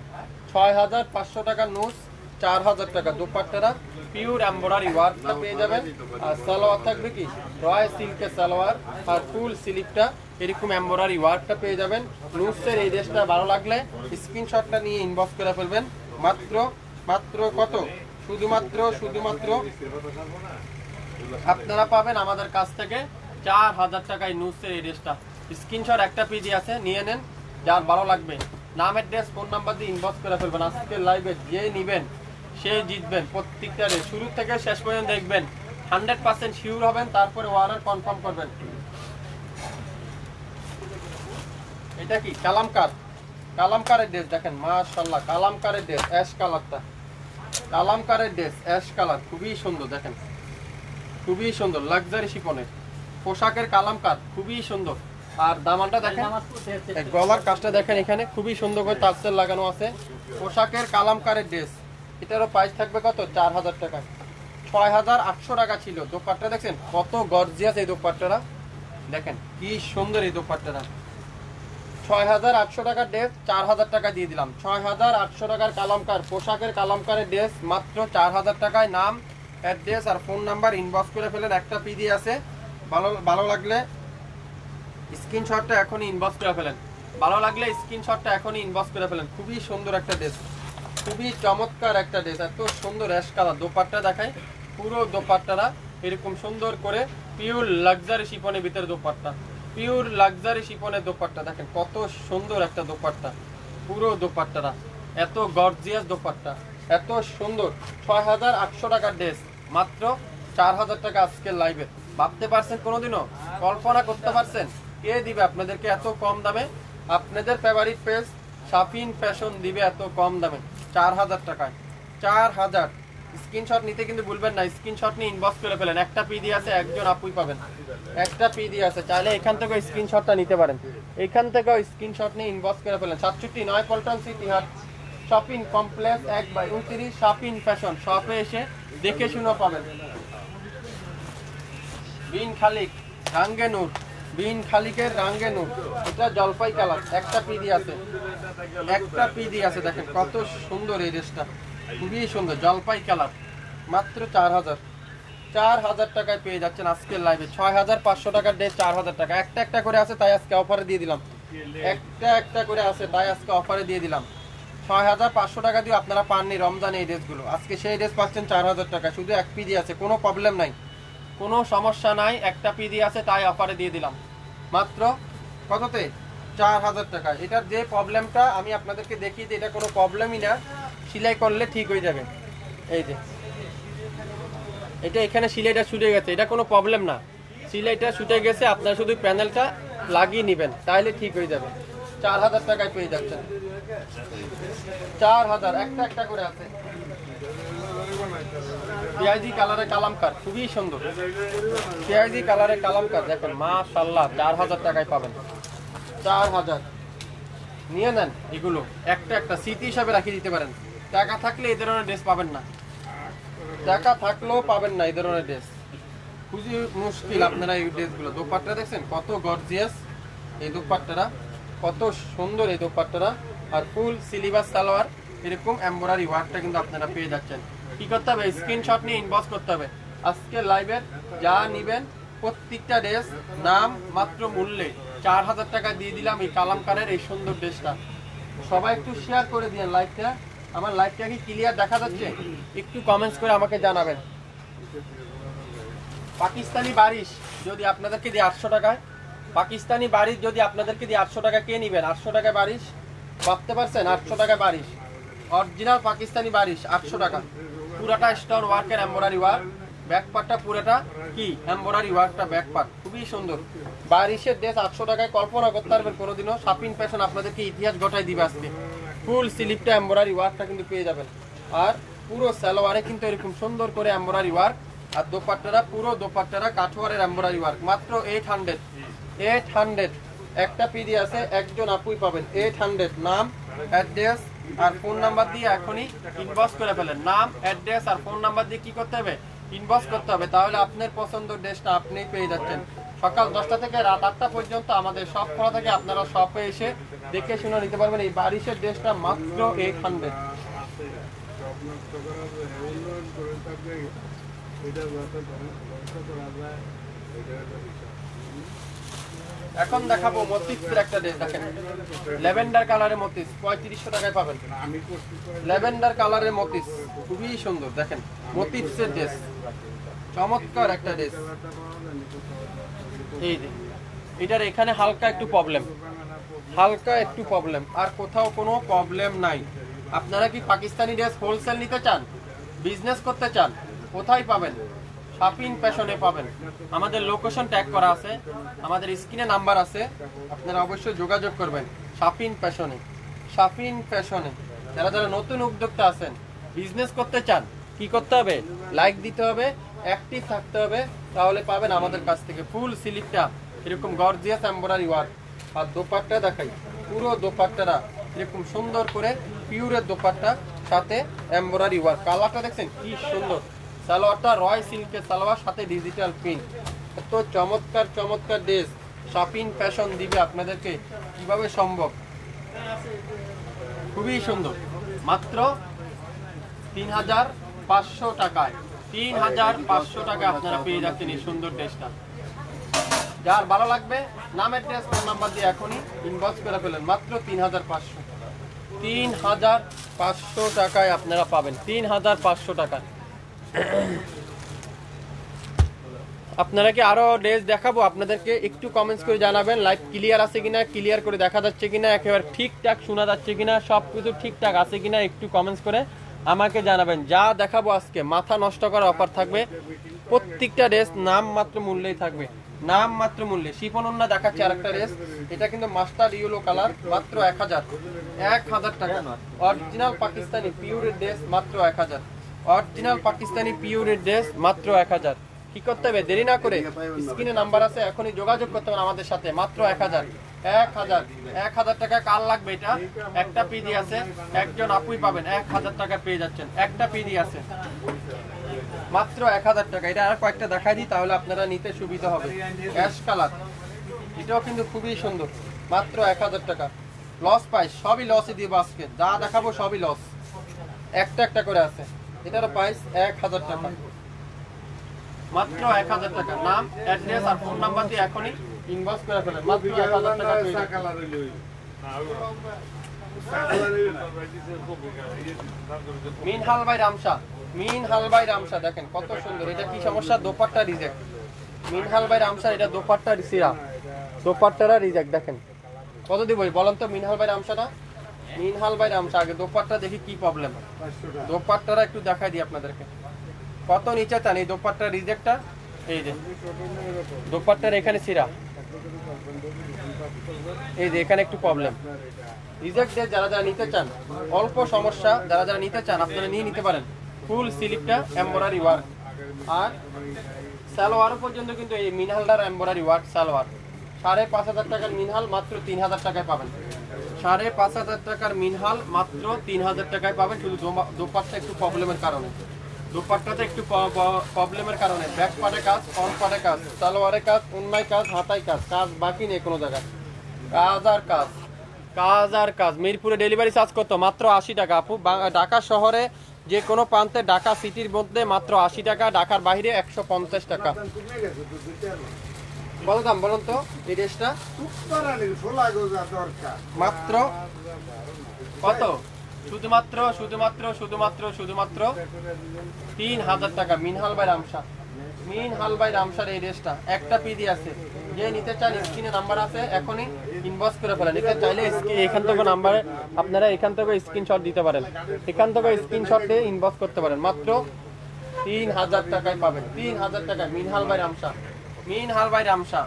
6500 টাকা নুস 4000 টাকা। দোপাট্টারা পিওর এমব্রয়ডারি ওয়ার্কটা পেয়ে যাবেন। আর সালোয়ার থাকবে কি রয়্যাল সিল্কের সালোয়ার, আর ফুল স্লিভটা এরকম এমব্রয়ডারি ওয়ার্কটা পেয়ে যাবেন। নুসের এই ড্রেসটা ভালো লাগলে স্ক্রিনশটটা নিয়ে ইনবক্স করে ফেলবেন। মাত্র কত? শুধুমাত্র আপনারা পাবেন আমাদের কাছ থেকে 4000 টাকায় নুসের এই ড্রেসটা। স্ক্রিনশট একটা পিজি আছে, নিয়ে নেন, যার ভালো লাগবে নাম, অ্যাড্রেস, ফোন নাম্বার দিয়ে ইনবক্স করে ফেলবেন। আজকে লাইভে যে নিবেন সে জিতবেন প্রত্যেকটা ড্রেস। শুরু থেকে শেষ পর্যন্ত দেখবেন, 100% শিওর হবেন, তারপরে অর্ডার কনফার্ম করবেন। এটা কি কালামকার, কালামকারের ড্রেস দেখেন, মাশাআল্লাহ কালামকারের ড্রেস, অ্যাশ কালারটা, কালামকারের ড্রেস অ্যাশ কালার, খুবই সুন্দর দেখেন, খুবই সুন্দর লাক্সারি শিফনের পোশাকের কালামকার, খুবই সুন্দর। আর দামানটা দেখেন, গলার কাজটা দেখেন, এখানে খুবই সুন্দর করে টার্সেল লাগানো আছে। পোশাকের কালামকারের ড্রেস, এটারও প্রাইস থাকবে কত, 4000 টাকা। 6800 টাকা ছিল। দোপাট্টা দেখছেন কত গর্জিয়াস, এই দোপাট্টাটা দেখেন কি সুন্দর, এই দোপাট্টাটা 6800 টাকার ড্রেস 4000 টাকা দিয়ে দিলাম। 6800 টাকার কালামকার পোশাকের কালামকারের ড্রেস মাত্র 4000 টাকায়। নাম, অ্যাড্রেস আর ফোন নাম্বার ইনবক্স করে ফেলেন, একটা পিডি আছে। ভালো লাগলে স্ক্রিনশটটা এখনই ইনবক্স করে ফেলেন, ভালো লাগলে স্ক্রিনশটটা এখনই ইনবক্স করে ফেলেন। খুবই সুন্দর একটা ড্রেস, খুবই চমৎকার একটা ড্রেস, এত সুন্দর অ্যাশ কালার। দোপাট্টা দেখাই, পুরো দোপাট্টাটা এরকম সুন্দর করে পিওর লাক্সারি শিফনের ভিতরে দোপাট্টা, পিওর লাক্সারি শিফনের দোপাট্টা দেখেন কত সুন্দর একটা দোপাট্টা। পুরো দোপাট্টাটা এত গর্জিয়াস দোপাট্টা, এত সুন্দর। 6800 টাকার ড্রেস মাত্র 4000 টাকা আজকের লাইভে। ভাবতে পারছেন কোনোদিনও, কল্পনা করতে পারছেন কে দিবে আপনাদেরকে এত কম দামে? আপনাদের ফেভারিট পেজ শাফিন ফ্যাশন দিবে এত কম দামে 4000 টাকায়। 4000। স্ক্রিনশট নিতে কিন্তু ভুলবেন না, স্ক্রিনশট নিয়ে ইনবক্স করে ফেলেন। একটা পিডি আছে, একজন আপুই পাবেন, একটা পিডি আছে। চাইলে এখান থেকে স্ক্রিনশটটা নিতে পারেন, এখান থেকেও স্ক্রিনশট নিয়ে ইনবক্স করে ফেলেন। 67 পল্টন সিটি হাট শপিং কমপ্লেক্স 1/29 শাফিন ফ্যাশন। শপে এসে দেখে শুনে পাবেন। বিন খালিক রাঙ্গে নূর, বিন খালিকের রাঙ্গে নূর, এটা জলপাই কালার, একটা পিডি আছে, একটা পিডি আছে। দেখেন কত সুন্দর এই ড্রেসটা, খুবই সুন্দর জলপাই কালার। মাত্র 4000 টাকায় পেয়ে যাচ্ছেন আজকের লাইভে। 6500 টাকার ড্রেস 4000 টাকা। একটা একটা করে আছে তাই আজকে অফারে দিয়ে দিলাম, একটা একটা করে আছে তাই আজকে অফারে দিয়ে দিলাম। 6500 টাকা দিয়ে আপনারা পাননি রমজানে এই ড্রেসগুলো, আজকে সেই ড্রেস পাচ্ছেন 4000 টাকা। শুধু এক পিডি আছে, কোনো প্রবলেম নাই, কোনো সমস্যা নাই, একটা পিডি আছে তাই অফারে দিয়ে দিলাম মাত্র কততে, 4000 টাকা। এটার যে প্রবলেমটা আমি আপনাদেরকে দেখিয়ে দিই, এটা কোনো প্রবলেমই না, সেলাই করলে ঠিক হয়ে যাবে। এই যে এটা এখানে সিলাইটা ছুটে গেছে, এটা কোনো প্রবলেম না, সিলাইটা ছুটে গেছে, আপনারা শুধু প্যানেলটা লাগিয়ে নেবেন তাহলে ঠিক হয়ে যাবে। 4000 টাকায় পেয়ে যাচ্ছেন, 4000। একটা একটা করে আছে। পেঁয়াজি কালারের কালামকার, খুবই সুন্দর পেঁয়াজি কালারের কালামকার দেখেন, মাশাআল্লাহ 4000 টাকায় পাবেন। 4000 নিয়ে নেন, এগুলো একটা একটা স্মৃতি হিসাবে রাখিয়ে দিতে পারেন। টাকা থাকলে এই ধরনের ড্রেস পাবেন না, টাকা থাকলেও পাবেন না এই ধরনের ড্রেস, খুবই মুশকিল আপনারা এই ড্রেসগুলো। দোপাট্টা দেখছেন কত গর্জিয়াস, এই দোপাট্টাটা কত সুন্দর, এই দোপাট্টাটা। আর ফুল সিলিভার সালোয়ার, এরকম এমব্রয়ডারি ওয়ার্কটা কিন্তু আপনারা পেয়ে যাচ্ছেন। কি করতে হবে, স্ক্রিনশট নিয়ে ইনবক্স করতে হবে। আজকে লাইভের যা নিবেন প্রত্যেকটা ড্রেস নাম মাত্র মূল্যে 4000 টাকা দিয়ে দিলাম এই কালামকারের এই সুন্দর ড্রেসটা। সবাই একটু শেয়ার করে দিন লাইভটা। আমার লাইভটা কি ক্লিয়ার দেখা যাচ্ছে? একটু কমেন্টস করে আমাকে জানাবেন। পাকিস্তানি বারিশ যদি আপনাদেরকে দিই 800 টাকায়, পাকিস্তানি বারিশ যদি আপনাদেরকে দিই 800 টাকা, কে নেবেন? 800 টাকায় বারিশ ভাবতে পারছেন? 800 টাকায় বারিশ, অরিজিনাল পাকিস্তানি বারিশ 800 টাকা। পুরাটা স্টোন ওয়ার্কের এমব্রয়ডারি ওয়ার্ক, ব্যাক পার্টটা পুরাটা কি এমব্রয়ডারি ওয়ার্কটা, ব্যাক পার্ট খুবই সুন্দর। বারিশের ড্রেস 800 টাকায় কল্পনা করতে পারবেন কোনোদিনও? শাপিং ফ্যাশন আপনাদেরকে ইতিহাস ঘটাই দিবে আজকে। ফুল স্লিপটা এমব্রয়ডারি ওয়ার্কটা কিন্তু পেয়ে যাবেন। আর পুরো সালোয়ারে কিন্তু এরকম সুন্দর করে এমব্রয়ডারি ওয়ার্ক। আর দোপাট্টাটা, পুরো দোপাট্টাটা কাঠওয়ারের এমব্রয়ডারি ওয়ার্ক। মাত্র 800। একটা পিডি আছে, একজন আপুই পাবেন। 800। নাম, অ্যাড্রেস আর ফোন নাম্বার দিয়ে এখনই ইনবক্স করে ফেলেন। নাম, অ্যাড্রেস আর ফোন নাম্বার দিয়ে কি করতে হবে, ইনবক্স করতে হবে। তাহলে আপনার পছন্দের ড্রেসটা আপনি পেয়ে যাচ্ছেন। সকাল 10টা থেকে রাত 8টা পর্যন্ত আমাদের শপ খোলা থাকে, আপনারা শপে এসে দেখে শুনে নিতে পারবেন। এই বারিশের ড্রেসটা মাত্র 800। এখন দেখাবো মতিফের একটা ড্রেস দেখেন, ল্যাভেন্ডার কালারের মতিফ 3500 টাকায় পাবেন। ল্যাভেন্ডার কালারের মতিফ খুবই সুন্দর দেখেন, মতিফের ড্রেস, চমৎকার একটা ড্রেস। এই যে এটার এখানে হালকা একটু প্রবলেম, হালকা একটু প্রবলেম, আর কোথাও কোনো প্রবলেম নাই। আপনারা কি পাকিস্তানি ড্রেস হোলসেল নিতে চান? বিজনেস করতে চান কোথায় পাবেন? শাপিন ফ্যাশনে পাবেন। আমাদের লোকেশন ট্যাগ করা আছে, আমাদের স্ক্রিনে নাম্বার আছে, আপনারা অবশ্যই যোগাযোগ করবেন। শাপিন ফ্যাশনে, শাপিন ফ্যাশনে। যারা যারা নতুন উদ্যোক্তা আছেন, বিজনেস করতে চান, কি করতে হবে? লাইক দিতে হবে, অ্যাক্টিভ থাকতে হবে, তাহলে পাবেন আমাদের কাছ থেকে ফুল স্লিপটা এরকম গর্জিয়াস এমব্রয়ডারি ওয়ার্ক। আর দোপাট্টা দেখাই, পুরো দোপাট্টাটা এরকম সুন্দর করে পিওরের দোপাট্টা, সাথে এমব্রয়ডারি ওয়ার্ক। কালারটা দেখছেন কি সুন্দর। সালোয়ারটা রয় সিল্কের সালোয়ার, সাথে ডিজিটাল প্রিন্ট। এত চমৎকার চমৎকার ড্রেস শাপিন ফ্যাশন দিবে আপনাদেরকে, কিভাবে সম্ভব? খুবই সুন্দর। মাত্র 3500 টাকায়, 3500 টাকা আপনারা পেয়ে যাচ্ছেন এই সুন্দর ড্রেসটা। যার ভালো লাগবে নামের ড্রেস ফোন নাম্বার দিয়ে এখনই ইনবক্স করে ফেলেন। মাত্র 3500, 3500 টাকায় আপনারা পাবেন, 3500 টাকায়। আপনারা কি আরো ড্রেস দেখাবো আপনাদেরকে? একটু কমেন্টস করে জানাবেন লাইভ ক্লিয়ার আছে কিনা, ক্লিয়ার করে দেখা যাচ্ছে কিনা, একেবারে ঠিকঠাক শোনা যাচ্ছে কিনা, সবকিছু ঠিকঠাক আছে কিনা একটু কমেন্টস করে আমাকে জানাবেন। যা দেখাবো আজকে মাথা নষ্ট করার অফার থাকবে, প্রত্যেকটা ড্রেস নাম মাত্র মূল্যেই থাকবে, নাম মাত্র মূল্যে। শিফন ওন্না দেখাচ্ছে আরেকটা ড্রেস, এটা কিন্তু মাস্টার ইয়েলো কালার, মাত্র 1000 টাকা। অরিজিনাল পাকিস্তানি পিওরের ড্রেস মাত্র 1000, অরিজিনাল পাকিস্তানি পিওরের ড্রেস মাত্র 1000। কি করতে হবে? দেরি না করে স্ক্রিনে নাম্বার আছে, এখনই যোগাযোগ করতে হবে আমাদের সাথে। মাত্র 1000 টাকা। কার লাগবে এটা? একটা পিডি আছে, একজন আপুই পাবেন, 1000 টাকা পেয়ে যাচ্ছেন। একটা পিডি আছে, মাত্র 1000 টাকা। এটা আর কয়েকটা দেখাই দিই, তাহলে আপনারা নিতে সুবিধা হবে। অ্যাশ কালার, এটাও কিন্তু খুবই সুন্দর, মাত্র 1000 টাকা। লস প্রাইস, সবই লসই দিব আজকে, যা দেখাবো সবই লস, একটা একটা করে আছে। এটারও প্রাইস 1000 টাকা, মাত্র 1000 টাকা। নাম, অ্যাড্রেস আর ফোন নাম্বার দিয়ে এখনই ইনবক্স করে ফেলেন। মাত্র 1000 টাকা পেয়ে যাবেন। মিনহাল ভাই রামসা, মিনহাল ভাই রামসা দেখেন কত সুন্দর। এটা কি সমস্যা? দোপাট্টা রিজেক্ট। মিনহাল ভাই রামসা, এটা দোপাট্টা রিসিয়া, দোপাট্টারা রিজেক্ট। দেখেন কত দিব বলেন তো মিনহাল ভাই রামসাটা? মিনহাল ভাই রামসা, আগে দোপাট্টা দেখি কি প্রবলেম। দোপাট্টারা একটু দেখাই দিই আপনাদেরকে, কত নিচে চান এই দোপাট্টা রিজেক্টটা। এই যে দোপাট্টার এখানে সিরা, এই যে এখানে একটু প্রবলেম। রিজেক্ট দিয়ে যারা যারা নিতে চান, অল্প সমস্যা, যারা যারা নিতে চান আপনারা নিয়ে নিতে পারেন। ফুল স্লিপটা এমব্রয়ডারি ওয়ার্ক, আর সালোয়ারও পর্যন্ত কিন্তু এই মিনহালটার এমব্রয়ডারি ওয়ার্ক সালোয়ার। 5500 টাকার মিনহাল মাত্র 3000 টাকায় পাবেন। 5500 টাকার মিনহাল মাত্র 3000 টাকায় পাবেন। শুধু দোপাট্টা একটু প্রবলেমের কারণে, দোপাট্টাতে একটু প্রবলেমের কারণে ব্যাক পার্টে কাজ, ফ্রন্ট পার্টে কাজ, সালোয়ারে কাজ, ওন্নায় কাজ, হাতায় কাজ, কাজ বাকি নেই কোনো জায়গায়। কাজ আর কাজ, কাজ আর কাজ। মিরপুরে ডেলিভারি চার্জ কত? মাত্র 80 টাকা আপু। ঢাকা শহরে যে কোনো প্রান্তে, ঢাকা সিটির মধ্যে মাত্র 80 টাকা, ঢাকার বাইরে 150 টাকা। কত দাম বলুন তো এই ড্রেসটা? মাত্র কত? শুধুমাত্র শুধুমাত্র শুধুমাত্র শুধুমাত্র 3000 টাকা। মিনহাল ভাই রামসা, মিনহাল ভাই রামসার এই ড্রেসটা একটা পিডি আছে। যে নিতে চান স্ক্রিনে নাম্বার আছে, এখনই ইনবক্স করে ফেলেন। নিতে চাইলে এখান থেকে নাম্বারে আপনারা এখান থেকে স্ক্রিনশট দিতে পারেন, এখান থেকে স্ক্রিনশট দিয়ে ইনবক্স করতে পারেন। মাত্র 3000 টাকায় পাবেন, 3000 টাকায় মিনহাল ভাই রামসা, মিনহাল ভাই রামসা।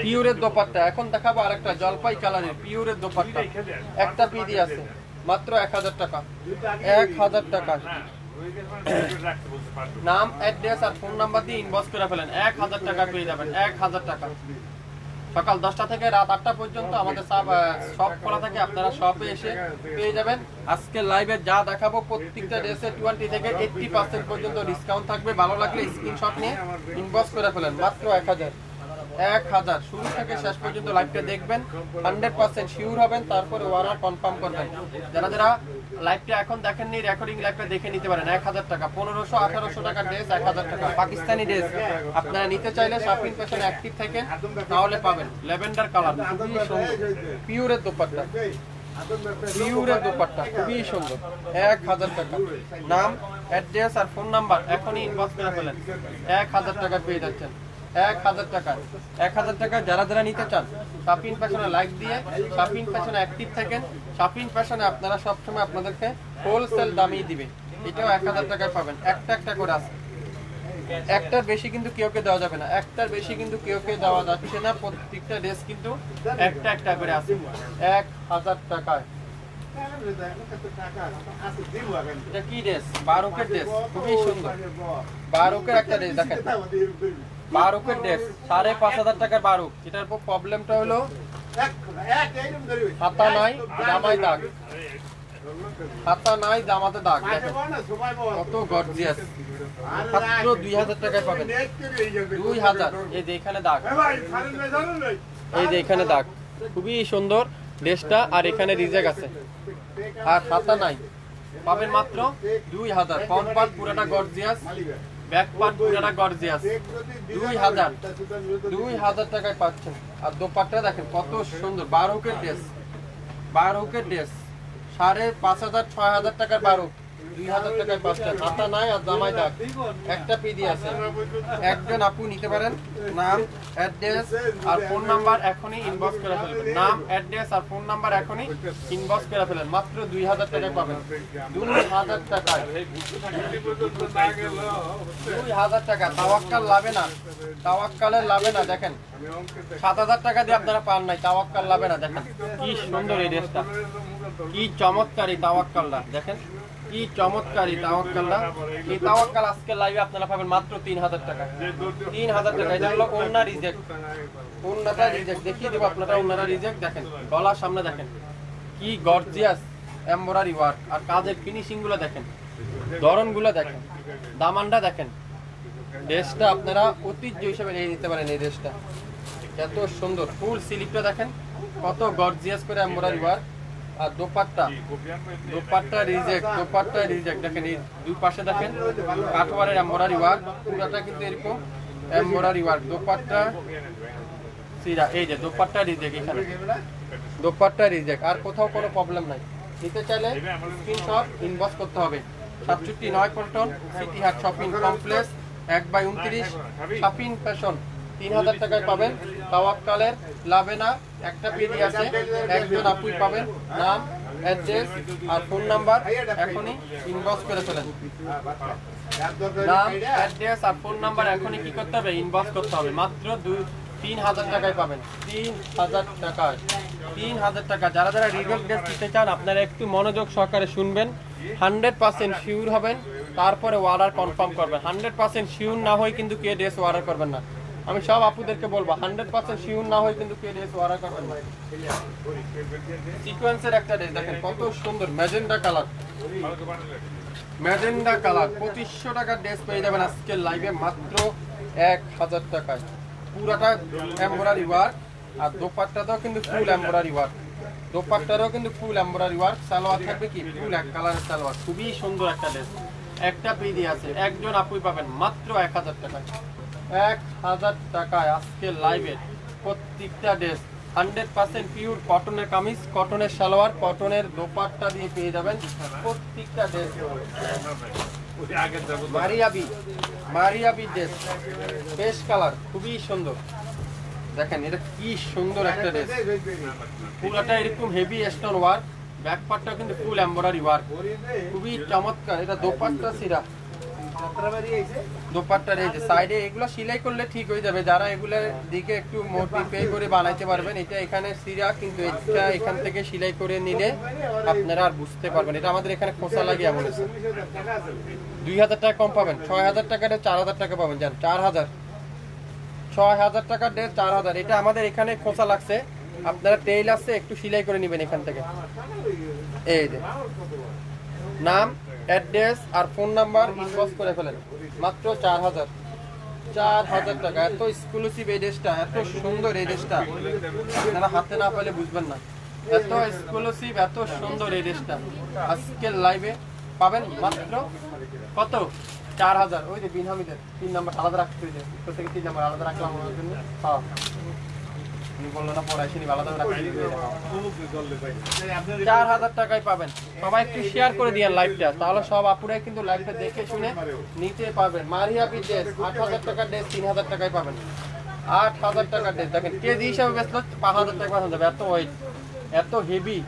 পিওরের দোপাট্টা এখন দেখাবো আরেকটা জলপাই কালারের পিওরের দোপাট্টা, একটা পিডি আছে, মাত্র 1000 টাকা, 1000 টাকা। নাম, অ্যাড্রেস আর ফোন নাম্বার দিয়ে ইনবক্স করে ফেলেন, 1000 টাকা পেয়ে যাবেন, 1000 টাকা। সকাল 10টা থেকে রাত 8টা পর্যন্ত আমাদের শপ খোলা থাকে, আপনারা শপে এসে পেয়ে যাবেন। আজকে লাইভে যা দেখাবো প্রত্যেকটা ড্রেসে 20 থেকে 80% পর্যন্ত ডিসকাউন্ট থাকবে। ভালো লাগলে স্ক্রিনশট নিয়ে ইনবক্স করে ফেলেন। মাত্র 1000, 1000। শুরু থেকে শেষ পর্যন্ত লাইভটা দেখবেন, 100% শিওর হবেন, তারপরে অর্ডার কনফার্ম করবেন। যারা যারা লাইভটা এখন দেখেননি, রেকর্ডিং লাইভটা দেখে নিতে পারেন। 1000 টাকা, 1500-1800 টাকার ড্রেস 1000 টাকা। পাকিস্তানি ড্রেস আপনারা নিতে চাইলে শাপিং ফ্যাশনে অ্যাক্টিভ থাকেন, তাহলে পাবেন। ল্যাভেন্ডার কালার, খুবই সুন্দর, পিওরের দোপাট্টা, পিওরের দোপাট্টা, খুবই সুন্দর, 1000 টাকা। নাম, অ্যাড্রেস আর ফোন নাম্বার এখনই ইনবক্স করে ফেলেন, 1000 টাকা পেয়ে যাচ্ছেন, 1000 টাকা। 1000 টাকা যারা যারা নিতে চান, শাপিং ফ্যাশনে লাইক দিয়ে শাপিং ফ্যাশনে অ্যাক্টিভ থাকেন। শাপিং ফ্যাশনে আপনারা সবসময় আপনাদেরকে হোলসেল দামেই দিবে। এটাও 1000 টাকায় পাবেন। একটা একটা করে আছে, একটার বেশি কিন্তু কেউকে দেওয়া যাবে না, একটার বেশি কিন্তু কেউকে দেওয়া যাচ্ছে না। প্রত্যেকটা ড্রেস কিন্তু একটা একটা করে আছে 1000 টাকায়। এটা কি ড্রেস? বারুকের ড্রেস, খুবই সুন্দর। বারুকের একটা ড্রেস দেখেন, বারুকের ড্রেস 5,500 টাকার বারুক। এটার প্রবলেমটা হলো হাতা নাই, জামাই দাগ, হাতা নাই, জামাতে দাগ। দেখেন কত গর্জিয়াস, মাত্র 2000 টাকায় পাবেন। 2000। এই যে এখানে দাগ, এই যে এখানে দাগ, খুবই সুন্দর ড্রেসটা। আর এখানে রিজেক্ট আছে, আর হাতা নাই, পাবেন মাত্র 2000। ফ্রন্ট পার্ট পুরোটা গর্জিয়াস, ব্যাক পার্ট পুরোটা গর্জিয়াস। 2000 টাকায় পাচ্ছেন। আর দোপাট্টা দেখেন কত সুন্দর, বারুকের ড্রেস, বারুকের ড্রেস 5,500 6,000 টাকার বারুক 2000 টাকায় পাচ্ছেন। হাতা নাই আর জামাই দাগ, একটা পিডি আছে। একজন আপু নিতে পারেন। নাম, অ্যাড্রেস আর ফোন নাম্বার এখনই ইনবক্স করে ফেলবেন। নাম, অ্যাড্রেস আর ফোন নাম্বার এখনই ইনবক্স করে ফেলেন। মাত্র 2000 টাকায় পাবেন। 2000 টাকায়, 2000 টাকা। তাওয়াক্কাল লাভে না, তাওয়াক্কালের লাভে না। দেখেন 7,000 টাকা দিয়ে আপনারা পান নাই, তাওয়াক্কাল লাভে না। দেখেন কি সুন্দর এই ড্রেসটা, কি চমৎকার এই তাওয়াক্কালটা। দেখেন কি চমৎকার এই তাওয়াক্কালটা। এই তাওয়াক্কাল আজকে লাইভে আপনারা পাবেন মাত্র 3000 টাকা। 3000 টাকা। এটা হলো ওন্না রিজেক্ট, ওন্নাটা রিজেক্ট দেখিয়ে দেবো আপনারা। ওন্নাটা রিজেক্ট দেখেন, গলার সামনে দেখেন কি গর্জিয়াস এমব্রয়ডারি ওয়ার্ক। আর কাজের ফিনিশিং গুলো দেখেন, ধরন গুলো দেখেন, দামানটা দেখেন। ড্রেসটা আপনারা ঐতিহ্য হিসেবে নিয়ে নিতে পারেন। এই ড্রেসটা এত সুন্দর, ফুল স্লিভটা দেখেন কত গর্জিয়াস করে এমব্রয়ডারি ওয়ার্ক। আর দোপাট্টা, দোপাট্টা রিজেক্ট, দোপাট্টা রিজেক্ট। দেখেন এই দুই পাশে দেখেন কাঠওয়ারের এমব্রয়ডারি ওয়ার্ক, পুরোটা কিন্তু এরকম এমব্রয়ডারি ওয়ার্ক। দোপাট্টা সিরা, এই যে দোপাট্টা রিজেক্ট, এখানে দোপাট্টা রিজেক্ট। আর কোথাও কোনো প্রবলেম নাই। নিতে চাইলে স্ক্রিনশট ইনবক্স করতে হবে। 67 পল্টন সিটি হাট শপিং কমপ্লেক্স 1/29 শপিং ফ্যাশন। 3000 টাকায় পাবেন। তাওয়াক্কালের লাভে না, একটা পিডি আছে, একজন আপুই পাবেন। নাম, অ্যাড্রেস আর ফোন নাম্বার এখনই ইনবক্স করে ফেলেন। নাম, অ্যাড্রেস আর ফোন নাম্বার এখনই কি করতে হবে? ইনবক্স করতে হবে। মাত্র 3000 টাকায় পাবেন। 3000 টাকায়, 3000 টাকা। যারা যারা রিজেক্ট ড্রেস দিতে চান আপনারা একটু মনোযোগ সহকারে শুনবেন। 100% শিওর হবেন, তারপরে অর্ডার কনফার্ম করবেন। 100% শিওর না হয় কিন্তু কে ড্রেস অর্ডার করবেন না। আমি সব আপুদেরকে বলবো 100% শিওর না হয় কিন্তু কে ড্রেস অর্ডার করবেন না। সিকোয়েন্সের একটা ড্রেস দেখেন কত সুন্দর, ম্যাজেন্ডা কালার, ম্যাজেন্ডা কালার। 2500 টাকার ড্রেস পেয়ে যাবেন আজকের লাইভে মাত্র 1000 টাকায়। পুরাটা এমব্রয়ডারি ওয়ার্ক। আর দোপাট্টাটাও কিন্তু ফুল এমব্রয়ডারি ওয়ার্ক, দোপাট্টারও কিন্তু ফুল এমব্রয়ডারি ওয়ার্ক। সালোয়ার থাকবে কি ফুল এক কালারের সালোয়ার। খুবই সুন্দর একটা ড্রেস, একটা পিডি আছে, একজন আপুই পাবেন মাত্র 1000 টাকায়। 1000 টাকায় আজকে লাইভে প্রত্যেকটা ড্রেস 100% পিওর কটনের কামিজ, কটনের সালোয়ার, কটনের দোপাট্টা দিয়ে পেয়ে যাবেন প্রত্যেকটা ড্রেস। মারিয়াবি, মারিয়াবি ড্রেস, বেশ কালার, খুবই সুন্দর। দেখেন এটা কি সুন্দর একটা ড্রেস, পুরোটা এরকম হেভি স্টোন ওয়ার্ক, ব্যাক পার্টটা কিন্তু ফুল এমব্রয়ডারি ওয়ার্ক, খুবই চমৎকার। এটা দোপাট্টা সিরা, দোপাট্টার এই যে সাইডে এগুলো সেলাই করলে ঠিক হয়ে যাবে। যারা এগুলোর দিকে একটু মোটি পে করে বানাইতে পারবেন, এটা এখানে সিরা, কিন্তু এটা এখান থেকে সেলাই করে নিলে আপনারা আর বুঝতে পারবেন। এটা আমাদের এখানে খোসা লাগিয়ে বলেছে। 2000 টাকা কম পাবেন, 6000 টাকাটা 4000 টাকা পাবেন। জান 4000, 6000 টাকার ড্রেস 4000। এটা আমাদের এখানে খোসা লাগছে, আপনারা টেইল আছে একটু সেলাই করে নেবেন এখান থেকে। এই যে নাম, অ্যাড্রেস আর ফোন নাম্বার ইনবক্স করে ফেলেন। মাত্র 4000, 4000 টাকা। এত এক্সক্লুসিভ এই ড্রেসটা, এত সুন্দর এই ড্রেসটা, আপনারা হাতে না পেলে বুঝবেন না। এত এক্সক্লুসিভ, এত সুন্দর এই ড্রেসটা আজকের লাইভে পাবেন মাত্র কত? 4000। ওই যে বিন হামিদের 3 নাম্বার আলাদা রাখতে হয়েছে, তো থেকে 3 নাম্বার আলাদা রাখলাম ওনার জন্য। হ্যাঁ উনি বললো না পড়াইছিনি, আলাদা রাখতে 4000 টাকায় পাবেন। সবাই একটু শেয়ার করে দিয়েন লাইভটা, তাহলে সব আপুরাই কিন্তু লাইভটা দেখে শুনে নিতে পারবেন। মারিয়াবি ড্রেস 8000 টাকার ড্রেস 3000 টাকায় পাবেন। 8000 টাকার ড্রেস দেখেন কেজি হিসাবে বেচলো 5000 টাকা পাওয়া যাবে। এত ওয়েট, এত হেভি,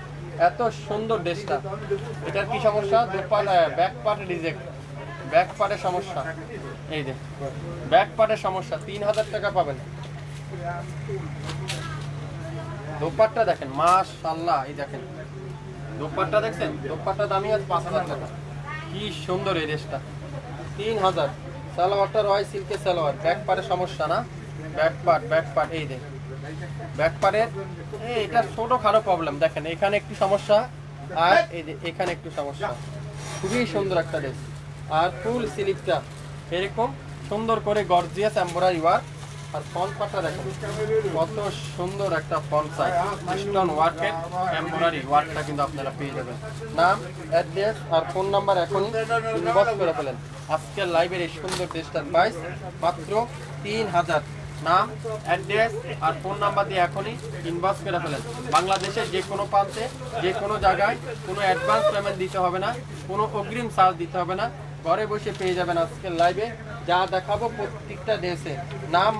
এত সুন্দর ড্রেসটা। এটার কি সমস্যা? ব্যাক পার্টে রিজেক্ট, ব্যাক পার্টের সমস্যা। এই যে ব্যাক পার্টের সমস্যা, 3000 টাকা পাবেন। দোপাট্টা দেখেন মাশাআল্লাহ, এই দেখেন দোপাট্টা দেখছেন, দোপাট্টা দামই আছে 5000 টাকা। কি সুন্দর এই ড্রেসটা, 3000। সালোয়ারটা রয় সিল্কের সালোয়ার, ব্যাক পার্টের সমস্যা না, ব্যাক পার্ট এই যে ব্যাক পার্টের এটা ছোটখাটো প্রবলেম দেখেন, এখানে একটু সমস্যা আর এই যে এখানে একটু সমস্যা। খুবই সুন্দর একটা ড্রেস। আর ফুল স্লিভটা এরকম সুন্দর করে গর্জিয়াস এমব্রয়ডারি ওয়ার্ক। আর ফ্রন্ট পার্টটা দেখেন কত সুন্দর একটা ফ্রন্ট সাইড স্টোন ওয়ার্কের এমব্রয়ডারি ওয়ার্কটা কিন্তু আপনারা পেয়ে যাবেন। নাম, অ্যাড্রেস আর ফোন নাম্বার এখনই ইনবক্স করে ফেলেন। আজকের লাইভের এই সুন্দর ড্রেসটার প্রাইস মাত্র 3000। নাম, অ্যাড্রেস আর ফোন নাম্বার দিয়ে এখনই ইনবক্স করে ফেলেন। বাংলাদেশের যে কোনো প্রান্তে যে কোনো জায়গায় কোনো অ্যাডভান্স পেমেন্ট দিতে হবে না, কোনো অগ্রিম চার্জ দিতে হবে না, ঘরে বসে পেয়ে যাবেন। আজকের লাইভে যা দেখাবো প্রত্যেকটা ড্রেসে নাম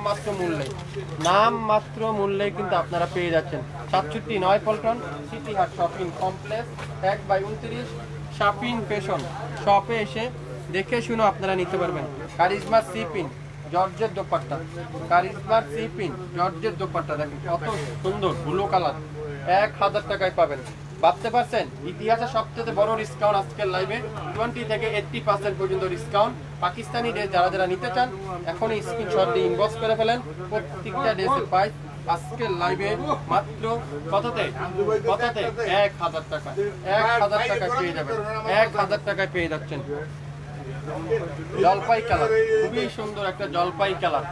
মাত্র মূল্যে কিন্তু আপনারা পেয়ে যাচ্ছেন। 67 পল্টন সিটি হাট শপিং কমপ্লেক্স 1/29 শপিং ফ্যাশন শপে এসে দেখে শুনে আপনারা নিতে পারবেন। কারিজমা সিপিন জর্জের দোপাট্টা, কারিজমার সিপিন জর্জের দোপাট্টা দেখেন কত সুন্দর ব্লু কালার, 1000 টাকায় পাবেন। ভাবতে পারছেন ইতিহাসে সবচেয়ে বড় ডিসকাউন্ট আজকের লাইভে 20 থেকে 80% পর্যন্ত ডিসকাউন্ট। পাকিস্তানি ড্রেস যারা যারা নিতে চান এখনই স্ক্রিনশট দিয়ে ইনবক্স করে ফেলেন। প্রত্যেকটা ড্রেসের প্রাইস আজকের লাইভে মাত্র কততে 1000 টাকা, 1000 টাকায় পেয়ে যাবেন, 1000 টাকায় পেয়ে যাচ্ছেন। জলপাই কালার, খুবই সুন্দর একটা জলপাই কালার।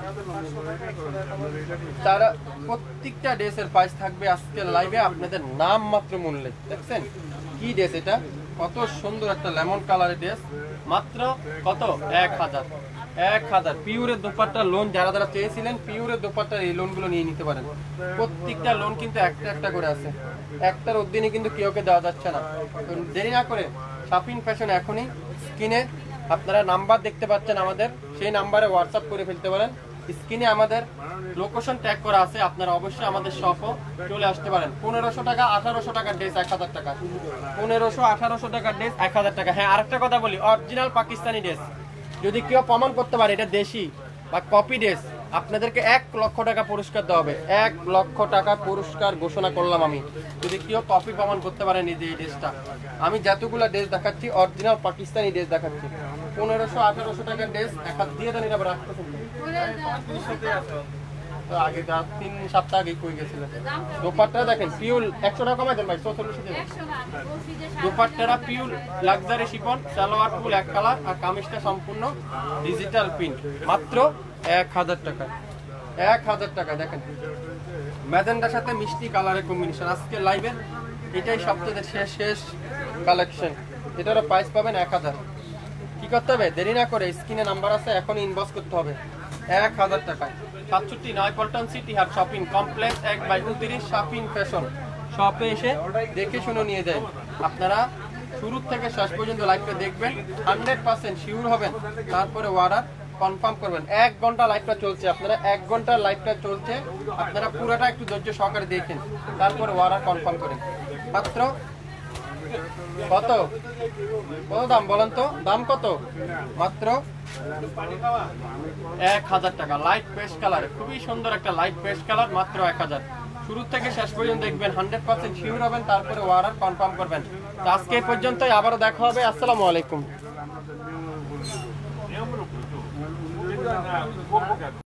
তারা প্রত্যেকটা ড্রেসের প্রাইস থাকবে আজকের লাইভে আপনাদের নাম মাত্র মূল্যে। দেখছেন কি ড্রেস এটা, কত সুন্দর একটা লেমন কালারের ড্রেস, মাত্র কত 1000। পিওরের দোপাট্টা লোন যারা যারা চেয়েছিলেন, পিওরের দোপাট্টার এই লোনগুলো নিয়ে নিতে পারেন। প্রত্যেকটা লোন কিন্তু একটা একটা করে আছে, একটার অধীনে কিন্তু কেউকে দেওয়া যাচ্ছে না। দেরি না করে শপিং ফ্যাশন এখনই স্ক্রিনে আপনারা নাম্বার দেখতে পাচ্ছেন আমাদের, সেই নাম্বারে হোয়াটসঅ্যাপ করে ফেলতে পারেন। স্ক্রিনে আমাদের লোকেশন ট্যাগ করা আছে, আপনারা অবশ্যই আমাদের শপও চলে আসতে পারেন। 1500 টাকা 1800 টাকার ড্রেস 1000 টাকা, 1500-1800 টাকার ড্রেস 1000 টাকা। হ্যাঁ আরেকটা কথা বলি, অরিজিনাল পাকিস্তানি ড্রেস যদি কেউ প্রমাণ করতে পারে এটা দেশি বা কপি ড্রেস, আপনাদেরকে 1 লক্ষ টাকা পুরস্কার দেওয়া হবে। 1 লক্ষ টাকা পুরস্কার ঘোষণা করলাম আমি, যদি কেউ কপি প্রমাণ করতে পারে নিজে এই ড্রেসটা। আমি যতগুলো ড্রেস দেখাচ্ছি অরিজিনাল পাকিস্তানি ড্রেস দেখাচ্ছি। 1500-1800 টাকার ড্রেস 1000 দিয়ে দেন, এটা রাখতেছেন আগে 3 সপ্তাহ আগে কই গেছিলেন। দোপাট্টা দেখেন পিওর 100 টাকা কমাই দেন ভাই, 44 টাকা দোপাট্টাটা পিওর লাক্সারি শিফন, সালোয়ার ফুল এক কালার আর কামিজটা সম্পূর্ণ ডিজিটাল প্রিন্ট, মাত্র 1000 টাকা। 1000 টাকা দেখেন ম্যাজেন্ডার সাথে মিষ্টি কালারের কম্বিনেশন। আজকে লাইভে এটাই সবচেয়ে শেষ কালেকশন, এটারও প্রাইস পাবেন 1000। কি করতে হবে? দেরি না করে স্ক্রিনে নাম্বার আছে, এখন ইনবক্স করতে হবে 1000 টাকায়। 67 পল্টন সিটি হাট শপিং কমপ্লেক্স 1/29 শপিং ফ্যাশন শপে এসে দেখে শুনে নিয়ে যায়। আপনারা শুরু থেকে শেষ পর্যন্ত লাইভটা দেখবেন, 100% শিওর হবেন, তারপরে অর্ডার কনফার্ম করবেন। 1 ঘন্টা লাইভটা চলছে, আপনারা 1 ঘন্টা লাইভটা চলছে, আপনারা পুরোটা একটু ধৈর্য সহকারে দেখেন, তারপরে অর্ডার কনফার্ম করেন। মাত্র কত দাম বলেন তো, দাম কত? মাত্র 1000 টাকা। লাইট পেস্ট কালার, খুবই সুন্দর একটা লাইট পেস্ট কালার, মাত্র 1000। শুরু থেকে শেষ পর্যন্ত দেখবেন, 100% শিওর হবেন, তারপরে অর্ডার কনফার্ম করবেন। তো আজকে এই পর্যন্তই, আবারও দেখা হবে। আসসালামু আলাইকুম।